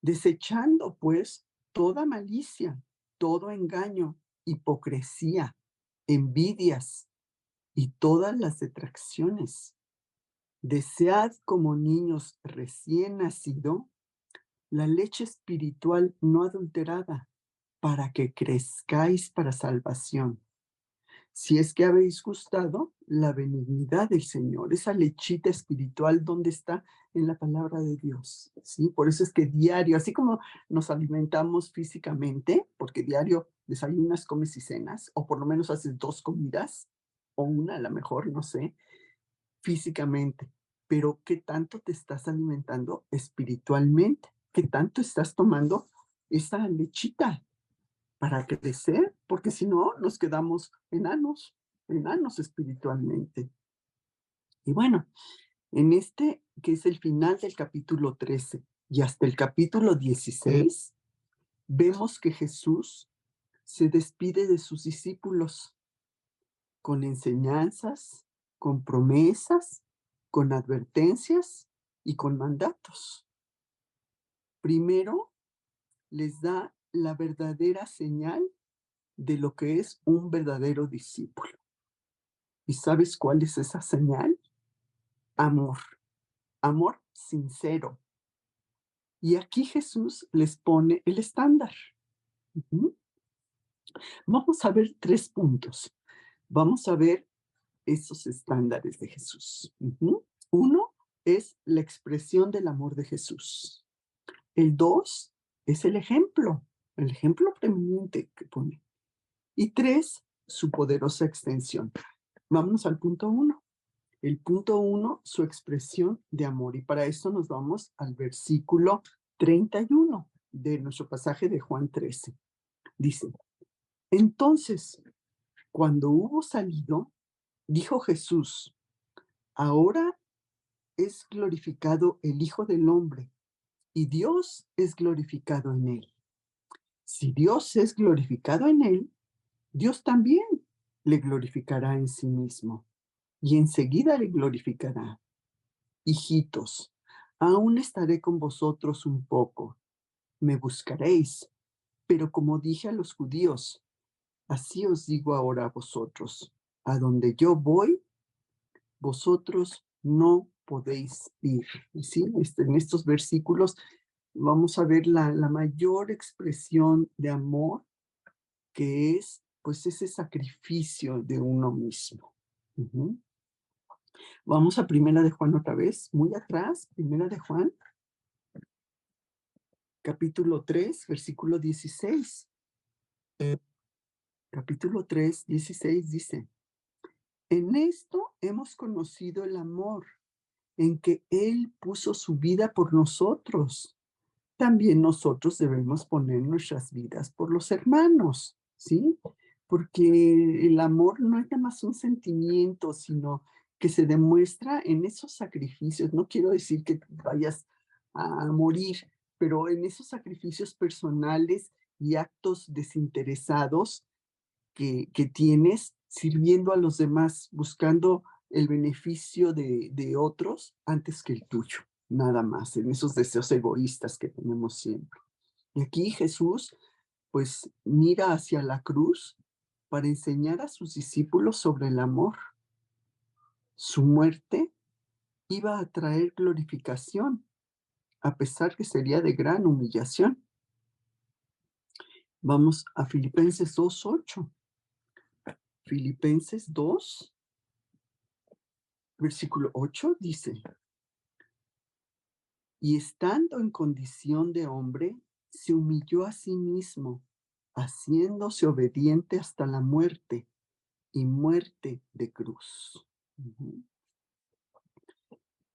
Speaker 1: Desechando, pues, toda malicia, todo engaño, hipocresía, envidias y todas las detracciones. Desead como niños recién nacido la leche espiritual no adulterada, para que crezcáis para salvación. Si es que habéis gustado la benignidad del Señor, esa lechita espiritual, ¿dónde está? En la palabra de Dios, ¿sí? Por eso es que diario, así como nos alimentamos físicamente, porque diario desayunas, comes y cenas, o por lo menos haces 2 comidas, o una a lo mejor, no sé, físicamente, pero ¿qué tanto te estás alimentando espiritualmente? ¿Qué tanto estás tomando esa lechita para crecer? Porque si no, nos quedamos enanos espiritualmente. Y bueno, en este, que es el final del capítulo 13 y hasta el capítulo 16, vemos que Jesús se despide de sus discípulos con enseñanzas, con promesas, con advertencias y con mandatos. Primero, les da la verdadera señal de lo que es un verdadero discípulo. ¿Y sabes cuál es esa señal? Amor, amor sincero. Y aquí Jesús les pone el estándar. Ujú. Vamos a ver 3 puntos. Vamos a ver esos estándares de Jesús. Ujú. Uno es la expresión del amor de Jesús. El 2 es el ejemplo preeminente que pone. Y 3, su poderosa extensión. Vamos al punto 1. El punto 1, su expresión de amor. Y para esto nos vamos al versículo 31 de nuestro pasaje de Juan 13. Dice, entonces, cuando hubo salido, dijo Jesús, ahora es glorificado el Hijo del Hombre y Dios es glorificado en él. Si Dios es glorificado en él, Dios también le glorificará en sí mismo y enseguida le glorificará. Hijitos, aún estaré con vosotros un poco. Me buscaréis, Pero como dije a los judíos, así os digo ahora a vosotros, a donde yo voy, vosotros no podéis ir. Y sí, en estos versículos vamos a ver la mayor expresión de amor, que es pues ese sacrificio de uno mismo. Ujú. Vamos a Primera de Juan otra vez, muy atrás, Primera de Juan, capítulo 3, versículo 16. Capítulo 3, 16 dice, en esto hemos conocido el amor, en que Él puso su vida por nosotros. También nosotros debemos poner nuestras vidas por los hermanos, ¿sí? Porque el amor no es nada más un sentimiento, sino que se demuestra en esos sacrificios. No quiero decir que vayas a morir, pero en esos sacrificios personales y actos desinteresados que tienes sirviendo a los demás, buscando el beneficio de otros antes que el tuyo, nada más, en esos deseos egoístas que tenemos siempre. Y aquí Jesús, pues, mira hacia la cruz para enseñar a sus discípulos sobre el amor. Su muerte iba a traer glorificación, a pesar que sería de gran humillación. Vamos a Filipenses 2:8. Filipenses 2, versículo 8 dice, y estando en condición de hombre, se humilló a sí mismo, haciéndose obediente hasta la muerte y muerte de cruz. Ujú.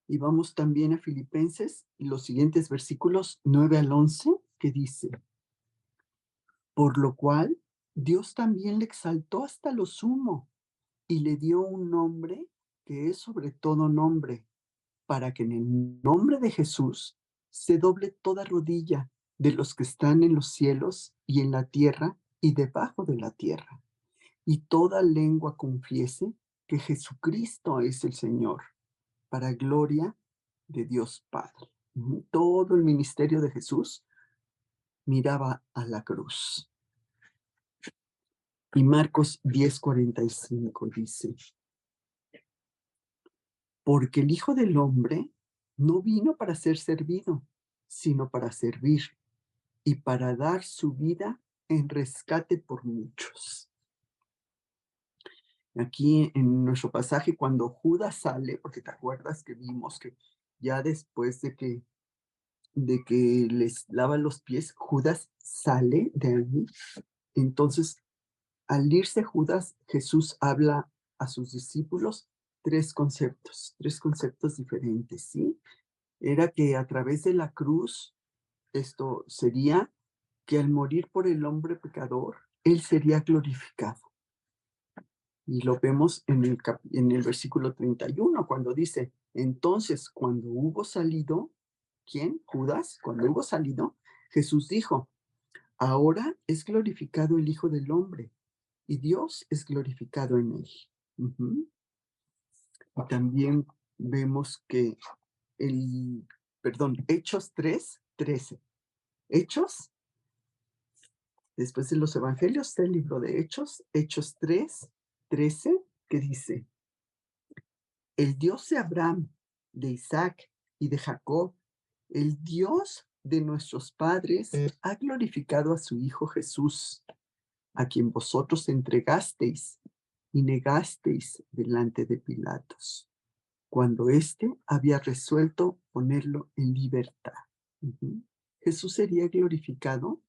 Speaker 1: Y vamos también a Filipenses, los siguientes versículos 9 al 11, que dice, por lo cual Dios también le exaltó hasta lo sumo y le dio un nombre que es sobre todo nombre, para que en el nombre de Jesús se doble toda rodilla de los que están en los cielos y en la tierra y debajo de la tierra, y toda lengua confiese que Jesucristo es el Señor, para gloria de Dios Padre. Todo el ministerio de Jesús miraba a la cruz. Y Marcos 10:45 dice, porque el Hijo del Hombre no vino para ser servido, sino para servir y para dar su vida en rescate por muchos. Aquí en nuestro pasaje, cuando Judas sale, porque te acuerdas que vimos que ya después de que les lava los pies, Judas sale de ahí. Entonces, al irse Judas, Jesús habla a sus discípulos tres conceptos diferentes, ¿sí? Era que a través de la cruz, esto sería que al morir por el hombre pecador, él sería glorificado. Y lo vemos en el versículo 31, cuando dice, entonces, cuando hubo salido, ¿quién? Judas, cuando hubo salido, Jesús dijo, ahora es glorificado el Hijo del Hombre y Dios es glorificado en él. Ujú. Y también vemos que Hechos 3:13. Hechos, después de los evangelios, está el libro de Hechos, Hechos 3:13, que dice, el Dios de Abraham, de Isaac y de Jacob, el Dios de nuestros padres, ha glorificado a su Hijo Jesús, a quien vosotros entregasteis y negasteis delante de Pilatos, cuando éste había resuelto ponerlo en libertad. Ujú. Jesús sería glorificado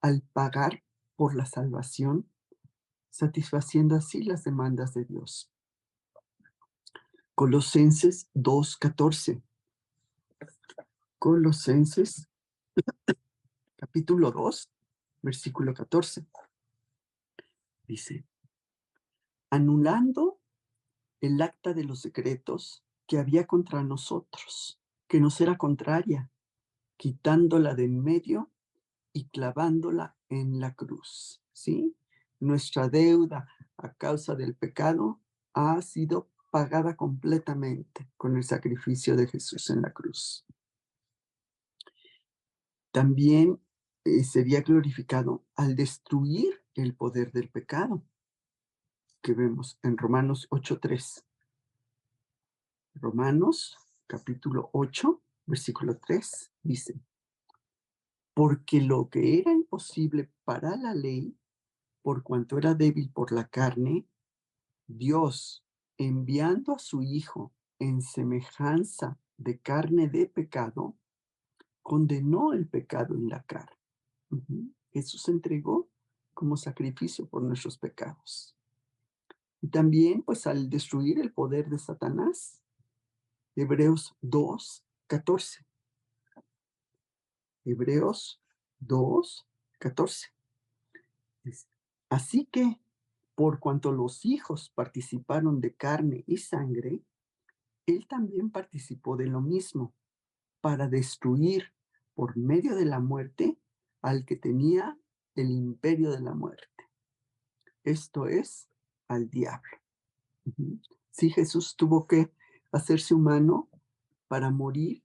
Speaker 1: al pagar por la salvación, satisfaciendo así las demandas de Dios. Colosenses 2:14. Colosenses capítulo 2, versículo 14. Dice, anulando el acta de los decretos que había contra nosotros, que nos era contraria, quitándola de en medio y clavándola en la cruz. ¿Sí? Nuestra deuda a causa del pecado ha sido pagada completamente con el sacrificio de Jesús en la cruz. También sería glorificado al destruir el poder del pecado, que vemos en Romanos 8:3. Romanos capítulo 8, versículo 3 dice, porque lo que era imposible para la ley, por cuanto era débil por la carne, Dios, enviando a su Hijo en semejanza de carne de pecado, condenó el pecado en la carne. Jesús se entregó como sacrificio por nuestros pecados. Y también, pues, al destruir el poder de Satanás, Hebreos 2:14. Hebreos 2:14. Así que, por cuanto los hijos participaron de carne y sangre, él también participó de lo mismo, para destruir por medio de la muerte al que tenía el imperio de la muerte. Esto es, al diablo. Sí, Jesús tuvo que hacerse humano para morir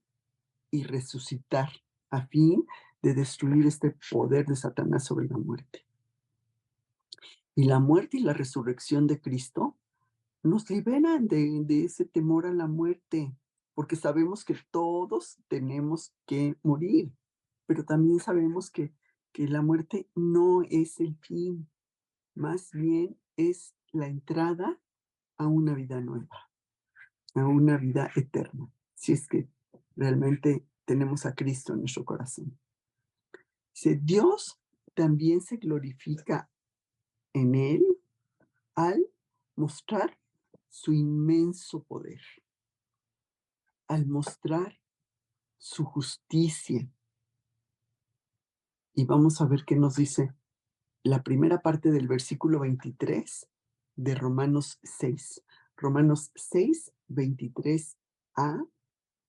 Speaker 1: y resucitar a fin de destruir este poder de Satanás sobre la muerte. Y la muerte y la resurrección de Cristo nos liberan de ese temor a la muerte, porque sabemos que todos tenemos que morir, pero también sabemos que la muerte no es el fin, más bien es la entrada a una vida nueva, a una vida eterna, si es que realmente tenemos a Cristo en nuestro corazón. Dice, Dios también se glorifica en él al mostrar su inmenso poder, al mostrar su justicia. Y vamos a ver qué nos dice la primera parte del versículo 23 de Romanos 6. Romanos 6, 23a,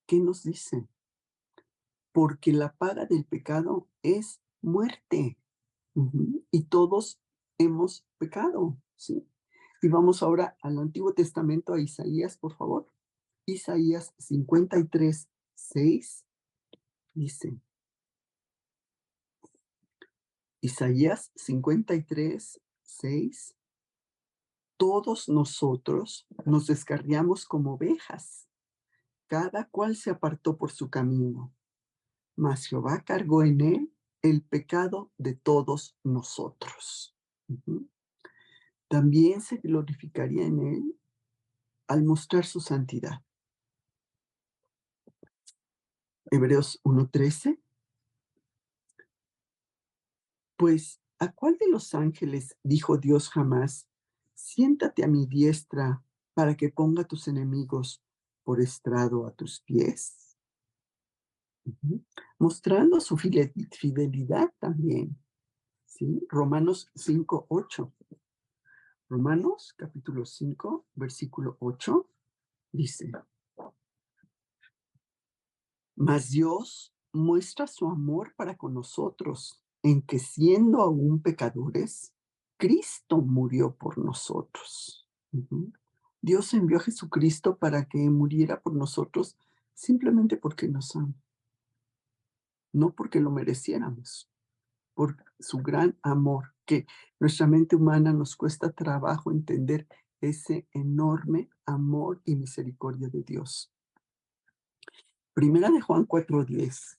Speaker 1: ¿qué nos dice? Porque la paga del pecado es muerte. Y todos hemos pecado, ¿sí? Y vamos ahora al Antiguo Testamento, a Isaías, por favor. Isaías 53:6 dice, Isaías 53:6, todos nosotros nos descarriamos como ovejas, cada cual se apartó por su camino, mas Jehová cargó en él el pecado de todos nosotros. También se glorificaría en él al mostrar su santidad. Hebreos 1:13, pues, ¿a cuál de los ángeles dijo Dios jamás, siéntate a mi diestra para que ponga a tus enemigos por estrado a tus pies? Mostrando su fidelidad también, ¿sí? Romanos 5:8. Romanos capítulo 5, versículo 8, dice, mas Dios muestra su amor para con nosotros, en que siendo aún pecadores, Cristo murió por nosotros. Dios envió a Jesucristo para que muriera por nosotros simplemente porque nos ama, no porque lo mereciéramos, por su gran amor, que nuestra mente humana nos cuesta trabajo entender ese enorme amor y misericordia de Dios. Primera de Juan 4:10.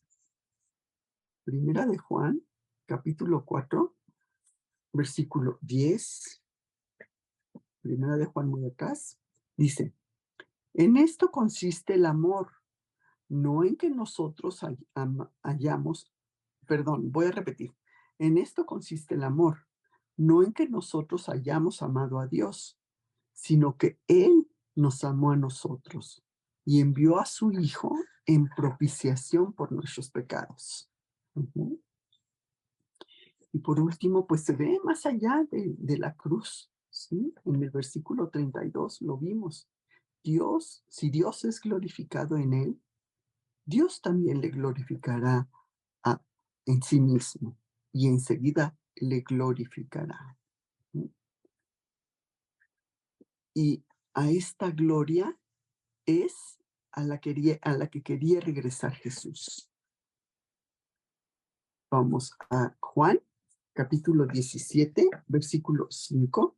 Speaker 1: Primera de Juan, capítulo 4, versículo 10. Primera de Juan muy atrás. Dice, en esto consiste el amor, no en que nosotros hayamos, perdón, voy a repetir. En esto consiste el amor, no en que nosotros hayamos amado a Dios, sino que Él nos amó a nosotros y envió a su Hijo en propiciación por nuestros pecados. Y por último, pues se ve más allá de la cruz, ¿sí? En el versículo 32 lo vimos. Dios, si Dios es glorificado en él, Dios también le glorificará en sí mismo y enseguida le glorificará. ¿Sí? Y a esta gloria es a la que quería regresar Jesús. Vamos a Juan, capítulo 17, versículo 5.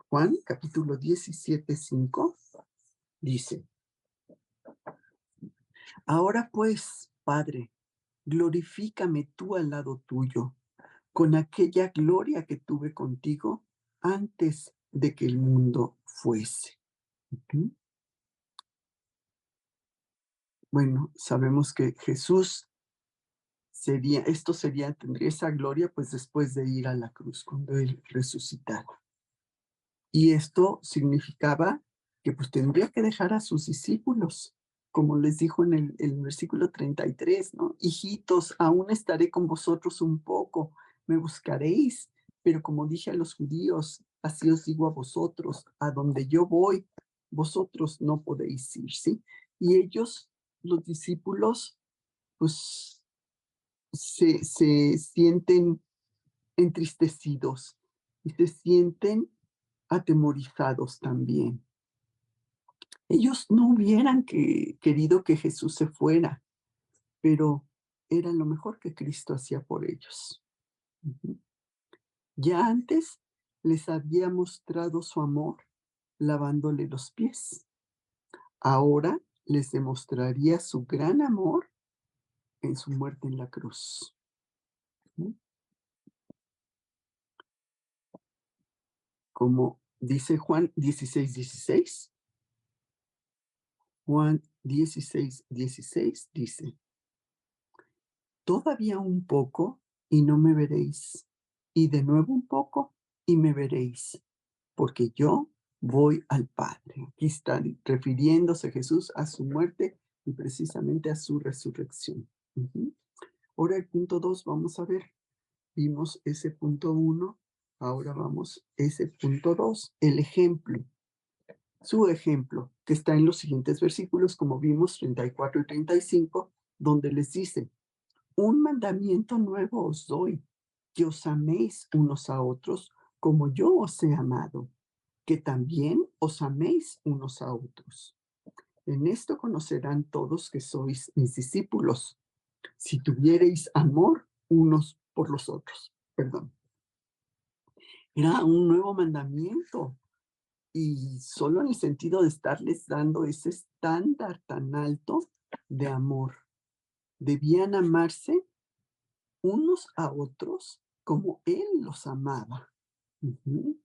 Speaker 1: Juan, capítulo 17, 5, dice: Ahora pues, Padre, glorifícame tú al lado tuyo, con aquella gloria que tuve contigo antes de que el mundo fuese. Ujú. Bueno, sabemos que Jesús tendría esa gloria pues después de ir a la cruz, cuando él resucitara. Y esto significaba que pues tendría que dejar a sus discípulos, como les dijo en el versículo 33, ¿no? Hijitos, aún estaré con vosotros un poco, me buscaréis, pero como dije a los judíos, así os digo a vosotros, a donde yo voy, vosotros no podéis ir, ¿sí? Y ellos, los discípulos, pues se sienten entristecidos y se sienten atemorizados también. Ellos no hubieran querido que Jesús se fuera, pero era lo mejor que Cristo hacía por ellos. Ujú. Ya antes les había mostrado su amor lavándole los pies. Ahora les demostraría su gran amor en su muerte en la cruz. Ujú. Como dice Juan 16, 16. Juan 16, 16 dice: Todavía un poco y no me veréis, y de nuevo un poco y me veréis, porque yo voy al Padre. Aquí está refiriéndose Jesús a su muerte y precisamente a su resurrección. Ujú. Ahora el punto 2, vamos a ver. Vimos ese punto 1, ahora vamos ese punto 2, el ejemplo. Su ejemplo, que está en los siguientes versículos, como vimos, 34 y 35, donde les dice: Un mandamiento nuevo os doy, que os améis unos a otros como yo os he amado, que también os améis unos a otros. En esto conocerán todos que sois mis discípulos, si tuviereis amor unos por los otros. Perdón. Era un nuevo mandamiento y solo en el sentido de estarles dando ese estándar tan alto de amor. Debían amarse unos a otros como Él los amaba. Ujú.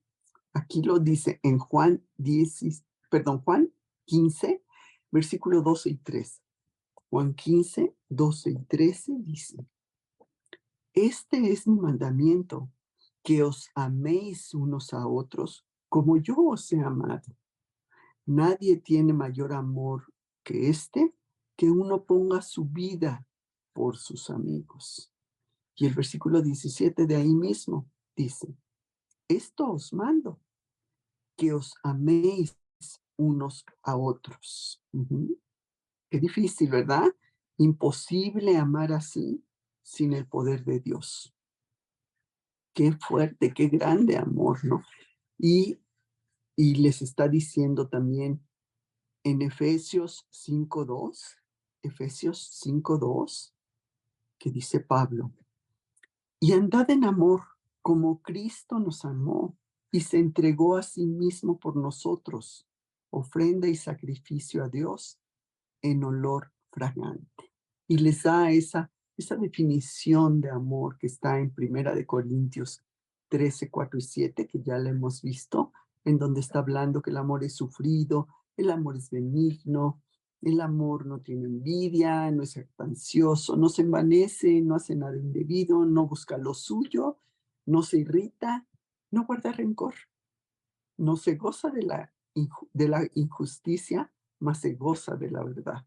Speaker 1: Aquí lo dice en Juan 15, versículo 12 y 13. Juan 15, 12 y 13 dice: Este es mi mandamiento, que os améis unos a otros como yo os he amado. Nadie tiene mayor amor que este, que uno ponga su vida por sus amigos. Y el versículo 17 de ahí mismo dice: Esto os mando, que os améis unos a otros. Ujú. Qué difícil, ¿verdad? Imposible amar así sin el poder de Dios. Qué fuerte, qué grande amor, ¿no? Y, y les está diciendo también en Efesios 5:2, que dice Pablo: Y andad en amor, como Cristo nos amó y se entregó a sí mismo por nosotros, ofrenda y sacrificio a Dios en olor fragante. Y les da esa definición de amor que está en Primera de Corintios 13, 4 y 7, que ya la hemos visto, en donde está hablando que el amor es sufrido, el amor es benigno, el amor no tiene envidia, no es jactancioso, no se envanece, no hace nada indebido, no busca lo suyo, no se irrita, no guarda rencor, no se goza de la injusticia, mas se goza de la verdad.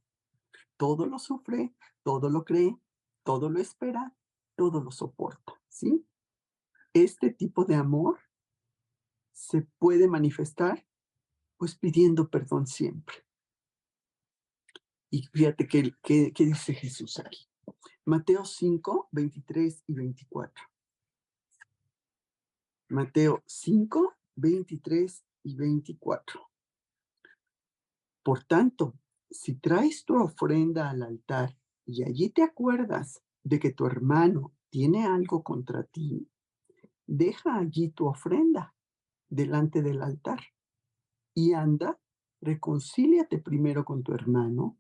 Speaker 1: Todo lo sufre, todo lo cree, todo lo espera, todo lo soporta, ¿sí? Este tipo de amor se puede manifestar pues pidiendo perdón siempre. Y fíjate qué dice Jesús aquí. Mateo 5, 23 y 24. Mateo 5, 23 y 24. Por tanto, si traes tu ofrenda al altar y allí te acuerdas de que tu hermano tiene algo contra ti, deja allí tu ofrenda delante del altar y anda, reconcíliate primero con tu hermano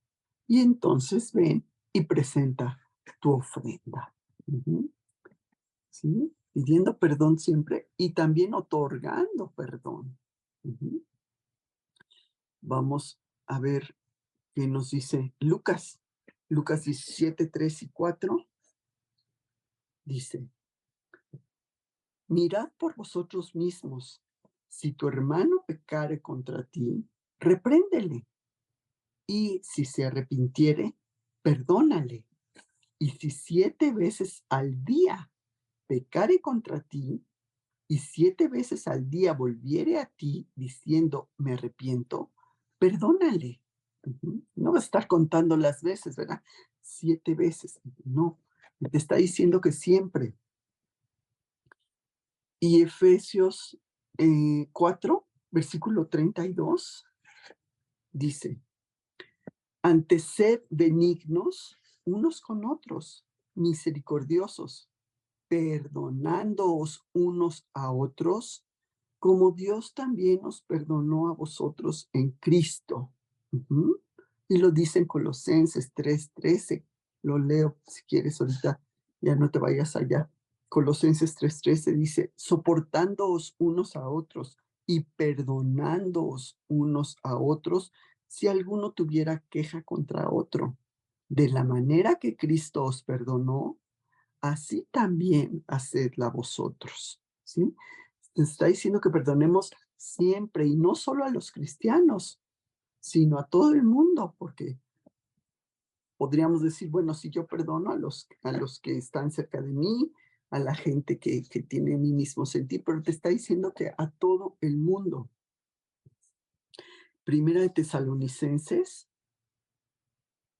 Speaker 1: y entonces ven y presenta tu ofrenda. Ujú. ¿Sí? Pidiendo perdón siempre y también otorgando perdón. Ujú. Vamos a ver qué nos dice Lucas. Lucas 17, 3 y 4 dice, mirad por vosotros mismos, si tu hermano pecare contra ti, repréndele, y si se arrepintiere, perdónale. Y si 7 veces al día pecare contra ti, y 7 veces al día volviere a ti diciendo, me arrepiento, perdónale. Ujú. No va a estar contando las veces, ¿verdad? 7 veces. No, te está diciendo que siempre. Y Efesios 4, versículo 32, dice, antes sed benignos unos con otros, misericordiosos, perdonándoos unos a otros, como Dios también os perdonó a vosotros en Cristo. Ujú. Y lo dice en Colosenses 3:13. Lo leo si quieres ahorita, ya no te vayas allá. Colosenses 3:13 dice, soportándoos unos a otros y perdonándoos unos a otros si alguno tuviera queja contra otro. De la manera que Cristo os perdonó, así también hacedla vosotros. ¿Sí? Te está diciendo que perdonemos siempre y no solo a los cristianos, sino a todo el mundo, porque podríamos decir, bueno, si yo perdono a los que están cerca de mí, a la gente que tiene mi mismo sentir, pero te está diciendo que a todo el mundo. Primera de Tesalonicenses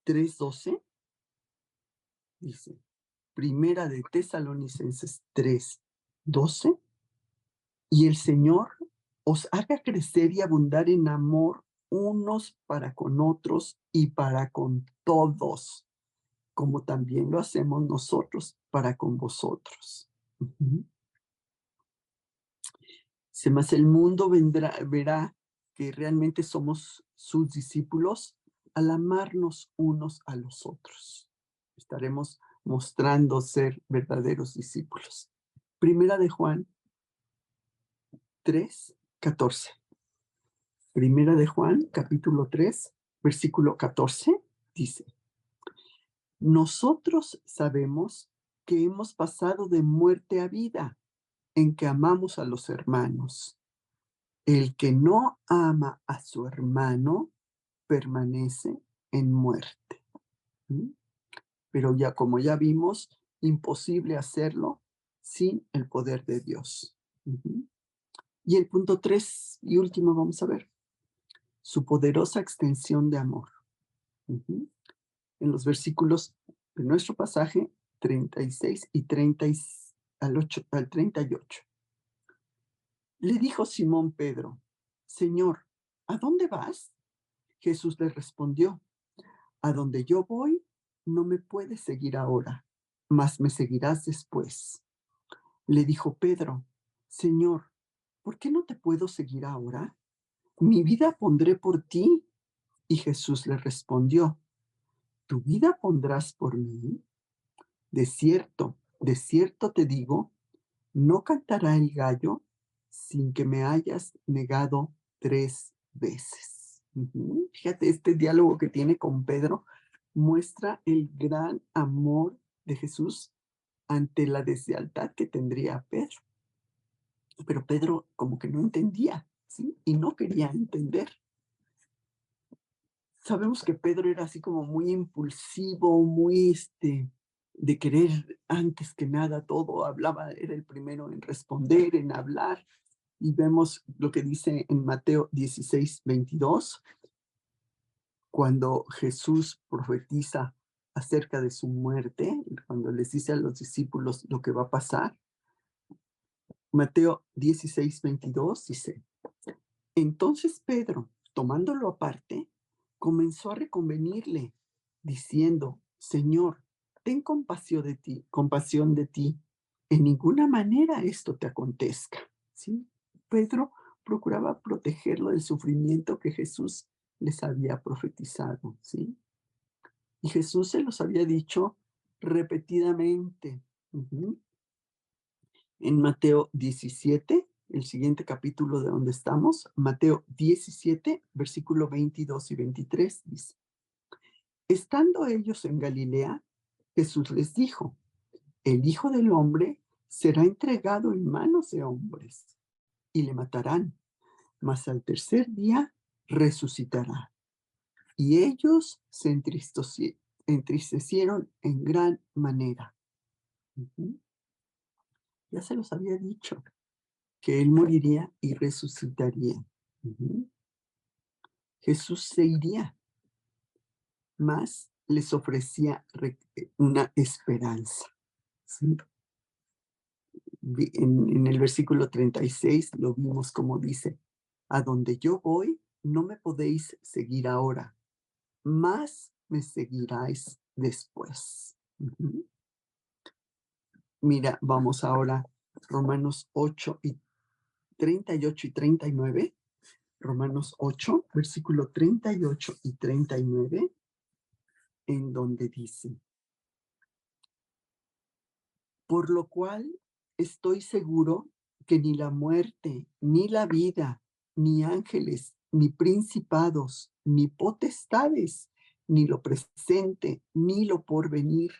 Speaker 1: 3:12 dice, Primera de Tesalonicenses 3:12, y el Señor os haga crecer y abundar en amor unos para con otros y para con todos, como también lo hacemos nosotros para con vosotros. Ujú. Se más el mundo verá que realmente somos sus discípulos al amarnos unos a los otros. Estaremos mostrando ser verdaderos discípulos. Primera de Juan 3:14. Primera de Juan, capítulo 3, versículo 14, dice, nosotros sabemos que hemos pasado de muerte a vida en que amamos a los hermanos. El que no ama a su hermano permanece en muerte. ¿Mm? Pero ya como ya vimos, imposible hacerlo sin el poder de Dios. Ujú. Y el punto 3 y último, vamos a ver, su poderosa extensión de amor. Ujú. En los versículos de nuestro pasaje 36 y 30 al 38. Le dijo Simón Pedro, Señor, ¿a dónde vas? Jesús le respondió, a donde yo voy, no me puedes seguir ahora, mas me seguirás después. Le dijo Pedro, Señor, ¿por qué no te puedo seguir ahora? Mi vida pondré por ti. Y Jesús le respondió, ¿tu vida pondrás por mí? De cierto te digo, no cantará el gallo sin que me hayas negado 3 veces. Ujú. Fíjate, este diálogo que tiene con Pedro muestra el gran amor de Jesús ante la deslealtad que tendría Pedro. Pero Pedro como que no entendía, ¿sí? Y no quería entender. Sabemos que Pedro era así como muy impulsivo, muy de querer antes que nada todo, hablaba, era el primero en responder, en hablar. Y vemos lo que dice en Mateo 16:22, cuando Jesús profetiza acerca de su muerte, cuando les dice a los discípulos lo que va a pasar. Mateo 16:22 dice, entonces Pedro, tomándolo aparte, comenzó a reconvenirle, diciendo, Señor, ten compasión de ti. En ninguna manera esto te acontezca. ¿Sí? Pedro procuraba protegerlo del sufrimiento que Jesús les había profetizado. ¿Sí? Y Jesús se los había dicho repetidamente. Ujú. En Mateo 17, el siguiente capítulo de donde estamos, Mateo 17, versículo 22 y 23, dice: Estando ellos en Galilea, Jesús les dijo: El Hijo del Hombre será entregado en manos de hombres y le matarán, mas al tercer día resucitará. Y ellos se entristecieron en gran manera. Ujú. Ya se los había dicho que él moriría y resucitaría. Ujú. Jesús se iría, mas les ofrecía una esperanza. ¿Sí? En el versículo 36 lo vimos como dice: A donde yo voy, no me podéis seguir ahora, mas me seguiráis después. Ujú. Mira, vamos ahora Romanos 8 y 38 y 39. Romanos 8, versículo 38 y 39, en donde dice: Por lo cual estoy seguro que ni la muerte, ni la vida, ni ángeles, ni principados, ni potestades, ni lo presente, ni lo porvenir,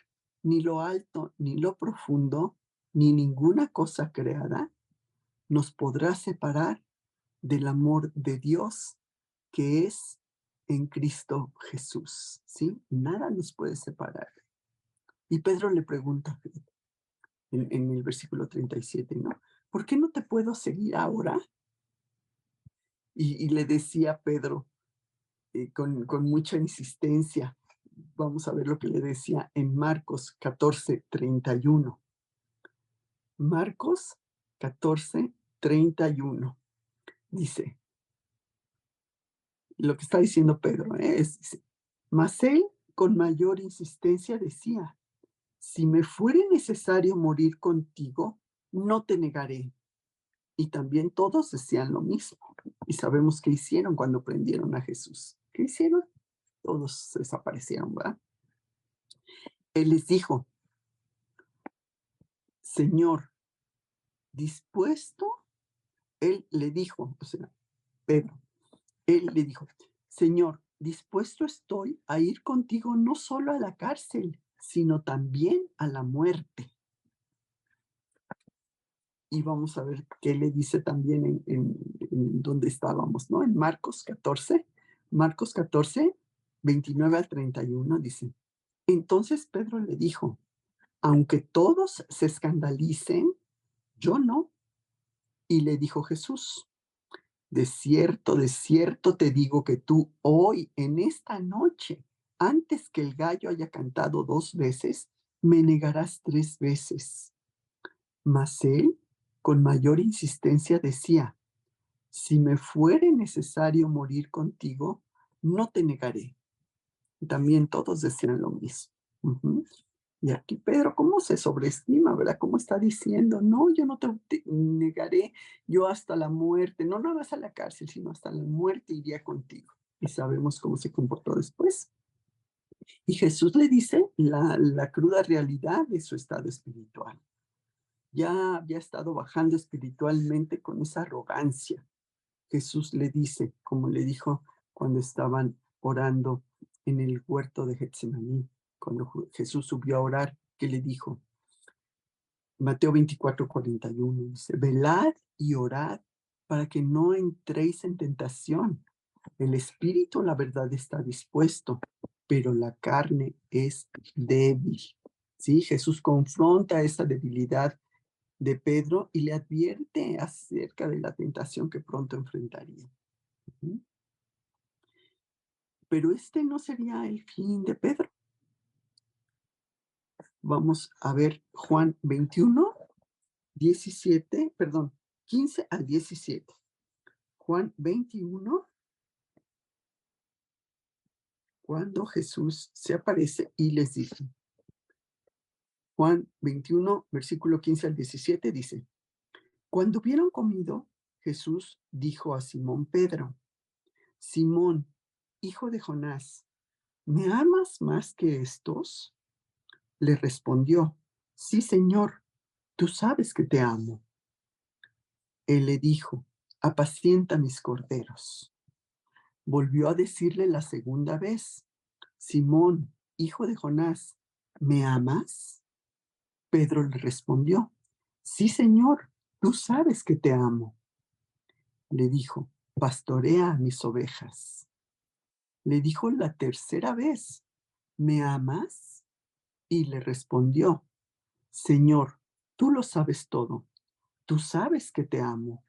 Speaker 1: ni lo alto, ni lo profundo, ni ninguna cosa creada, nos podrá separar del amor de Dios que es en Cristo Jesús. ¿Sí? Nada nos puede separar. Y Pedro le pregunta en el versículo 37, ¿no? ¿Por qué no te puedo seguir ahora? Y le decía Pedro con mucha insistencia. Vamos a ver lo que le decía en Marcos 14:31. Marcos 14:31. Dice, lo que está diciendo Pedro, dice: Mas él con mayor insistencia decía: Si me fuere necesario morir contigo, no te negaré. Y también todos decían lo mismo. Y sabemos qué hicieron cuando prendieron a Jesús. ¿Qué hicieron? Todos desaparecieron, ¿verdad? Él les dijo: Señor, dispuesto, él le dijo, o sea, Pedro, él le dijo: Señor, dispuesto estoy a ir contigo no solo a la cárcel, sino también a la muerte. Y vamos a ver qué le dice también en donde estábamos, ¿no? En Marcos 14, 29 al 31 dice: Entonces Pedro le dijo: Aunque todos se escandalicen, yo no. Y le dijo Jesús: de cierto te digo que tú hoy, en esta noche, antes que el gallo haya cantado 2 veces, me negarás 3 veces. Mas él, con mayor insistencia, decía: Si me fuere necesario morir contigo, no te negaré. También todos decían lo mismo. Ujú. Y aquí Pedro, ¿cómo se sobreestima, verdad? ¿Cómo está diciendo? No, yo no te negaré, yo hasta la muerte, no nada más a la cárcel, sino hasta la muerte iría contigo. Y sabemos cómo se comportó después. Y Jesús le dice la cruda realidad de su estado espiritual. Ya había estado bajando espiritualmente con esa arrogancia. Jesús le dice, como le dijo cuando estaban orando en el huerto de Getsemaní, cuando Jesús subió a orar, que le dijo, Mateo 24:41, dice: Velad y orad para que no entréis en tentación. El espíritu, la verdad, está dispuesto, pero la carne es débil. Sí, Jesús confronta esa debilidad de Pedro y le advierte acerca de la tentación que pronto enfrentaría. Ujú. Pero este no sería el fin de Pedro. Vamos a ver Juan 21, 17, perdón, 15 al 17. Juan 21, cuando Jesús se aparece y les dice: Juan 21, versículo 15 al 17 dice, cuando hubieron comido, Jesús dijo a Simón Pedro, Simón, hijo de Jonás, ¿me amas más que estos? Le respondió, sí, Señor, tú sabes que te amo. Él le dijo, apacienta mis corderos. Volvió a decirle la segunda vez, Simón, hijo de Jonás, ¿me amas? Pedro le respondió, sí, Señor, tú sabes que te amo. Le dijo, pastorea a mis ovejas. Le dijo la tercera vez, ¿me amas? Y le respondió, Señor, tú lo sabes todo, tú sabes que te amo.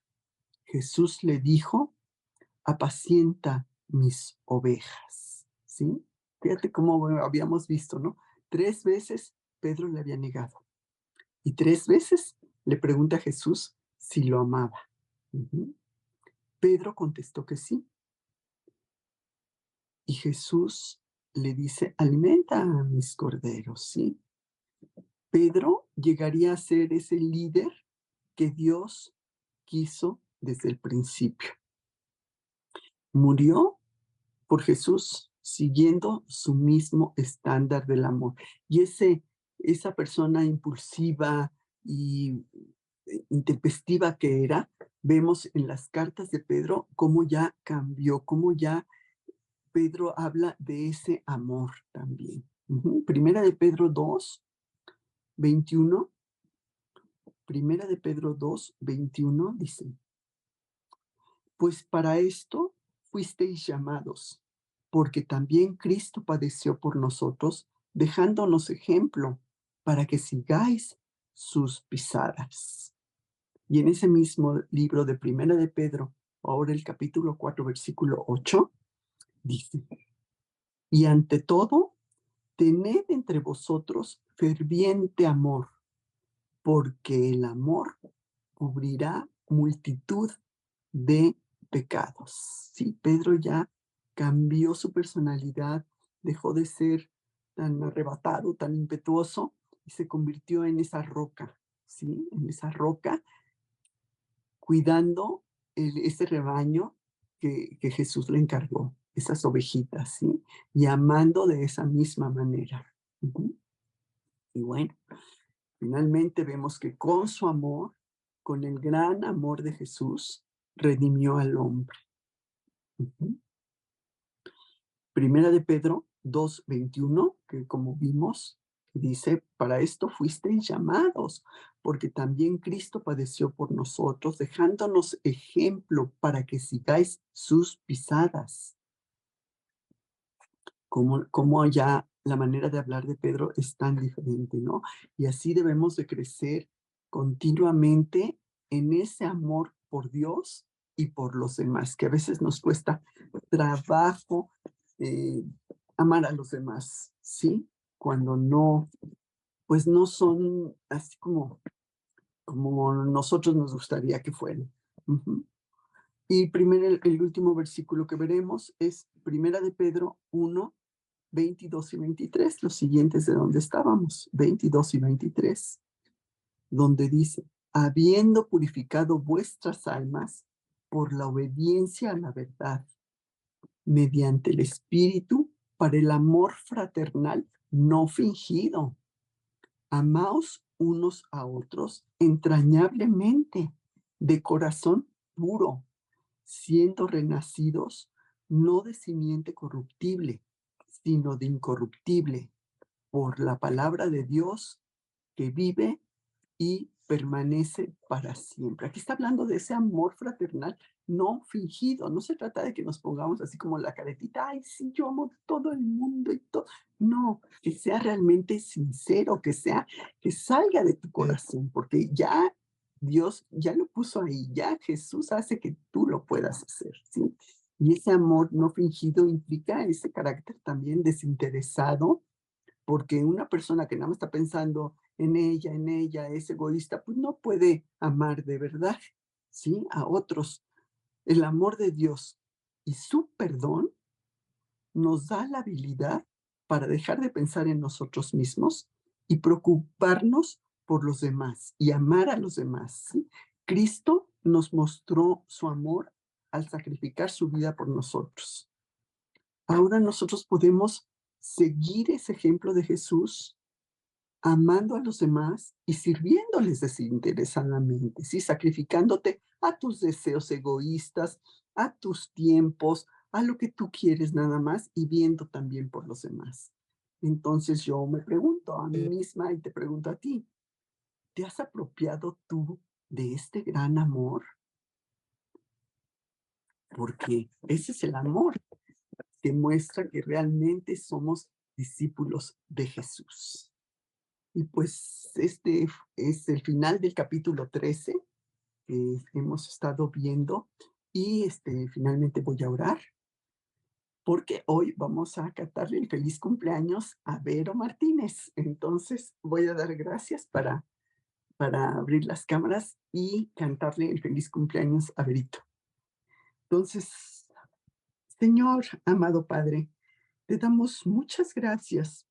Speaker 1: Jesús le dijo, apacienta mis ovejas, ¿sí? Fíjate cómo habíamos visto, ¿no? 3 veces Pedro le había negado y 3 veces le pregunta a Jesús si lo amaba. Ujú. Pedro contestó que sí y Jesús le dice, alimenta a mis corderos, ¿sí? Pedro llegaría a ser ese líder que Dios quiso desde el principio. Murió por Jesús, siguiendo su mismo estándar del amor. Y esa persona impulsiva y intempestiva que era, vemos en las cartas de Pedro cómo ya cambió, cómo ya Pedro habla de ese amor también. Primera de Pedro 2, 21. Primera de Pedro 2, 21 dice, pues para esto fuisteis llamados, porque también Cristo padeció por nosotros, dejándonos ejemplo para que sigáis sus pisadas. Y en ese mismo libro de Primera de Pedro, ahora el capítulo 4, versículo 8, dice, y ante todo, tened entre vosotros ferviente amor, porque el amor cubrirá multitud de pecados. Sí, Pedro ya cambió su personalidad, dejó de ser tan arrebatado, tan impetuoso y se convirtió en esa roca, ¿sí? En esa roca, cuidando ese rebaño que Jesús le encargó, esas ovejitas, ¿sí? Y amando de esa misma manera. Ujú. Y bueno, finalmente vemos que con su amor, con el gran amor de Jesús, redimió al hombre. Ujú. Primera de Pedro 2:21, que como vimos, dice, para esto fuisteis llamados, porque también Cristo padeció por nosotros, dejándonos ejemplo para que sigáis sus pisadas. Como ya la manera de hablar de Pedro es tan diferente, ¿no? Y así debemos de crecer continuamente en ese amor por Dios y por los demás, que a veces nos cuesta trabajo eh, amar a los demás, ¿sí? Cuando no, pues no son así como nosotros nos gustaría que fueran. Ujú. Y primero el último versículo que veremos es Primera de Pedro 1, 22 y 23, los siguientes de donde estábamos, 22 y 23, donde dice, habiendo purificado vuestras almas por la obediencia a la verdad, mediante el Espíritu, para el amor fraternal no fingido. Amaos unos a otros entrañablemente, de corazón puro, siendo renacidos no de simiente corruptible, sino de incorruptible, por la palabra de Dios que vive y permanece para siempre. Aquí está hablando de ese amor fraternal no fingido. No se trata de que nos pongamos así como la caretita, ay, sí, yo amo a todo el mundo y todo. No, que sea realmente sincero, que salga de tu corazón, porque ya Dios ya lo puso ahí, ya Jesús hace que tú lo puedas hacer, ¿sí? Y ese amor no fingido implica ese carácter también desinteresado, porque una persona que nada más está pensando en ella, es egoísta, pues no puede amar de verdad, ¿sí? A otros. El amor de Dios y su perdón nos da la habilidad para dejar de pensar en nosotros mismos y preocuparnos por los demás y amar a los demás, ¿sí? Cristo nos mostró su amor al sacrificar su vida por nosotros. Ahora nosotros podemos seguir ese ejemplo de Jesús amando a los demás y sirviéndoles desinteresadamente, ¿sí? Sacrificándote a tus deseos egoístas, a tus tiempos, a lo que tú quieres nada más y viendo también por los demás. Entonces yo me pregunto a mí misma y te pregunto a ti, ¿te has apropiado tú de este gran amor? Porque ese es el amor que muestra que realmente somos discípulos de Jesús. Y pues este es el final del capítulo 13 que hemos estado viendo y finalmente voy a orar porque hoy vamos a cantarle el feliz cumpleaños a Vero Martínez. Entonces voy a dar gracias para abrir las cámaras y cantarle el feliz cumpleaños a Verito. Entonces, Señor, amado Padre, te damos muchas gracias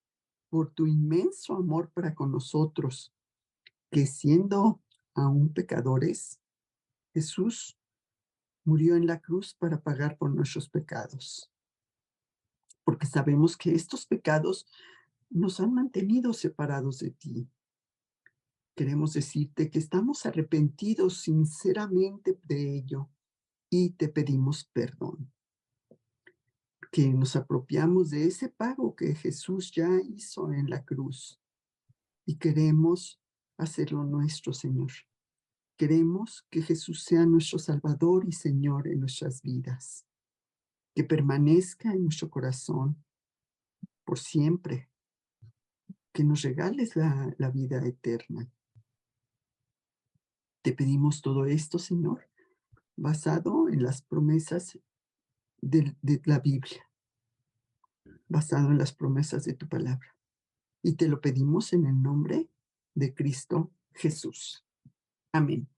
Speaker 1: por tu inmenso amor para con nosotros, que siendo aún pecadores, Jesús murió en la cruz para pagar por nuestros pecados, porque sabemos que estos pecados nos han mantenido separados de ti. Queremos decirte que estamos arrepentidos sinceramente de ello y te pedimos perdón, que nos apropiamos de ese pago que Jesús ya hizo en la cruz y queremos hacerlo nuestro, Señor. Queremos que Jesús sea nuestro Salvador y Señor en nuestras vidas, que permanezca en nuestro corazón por siempre, que nos regales la vida eterna. Te pedimos todo esto, Señor, basado en las promesas de la Biblia, basado en las promesas de tu palabra. Y te lo pedimos en el nombre de Cristo Jesús. Amén.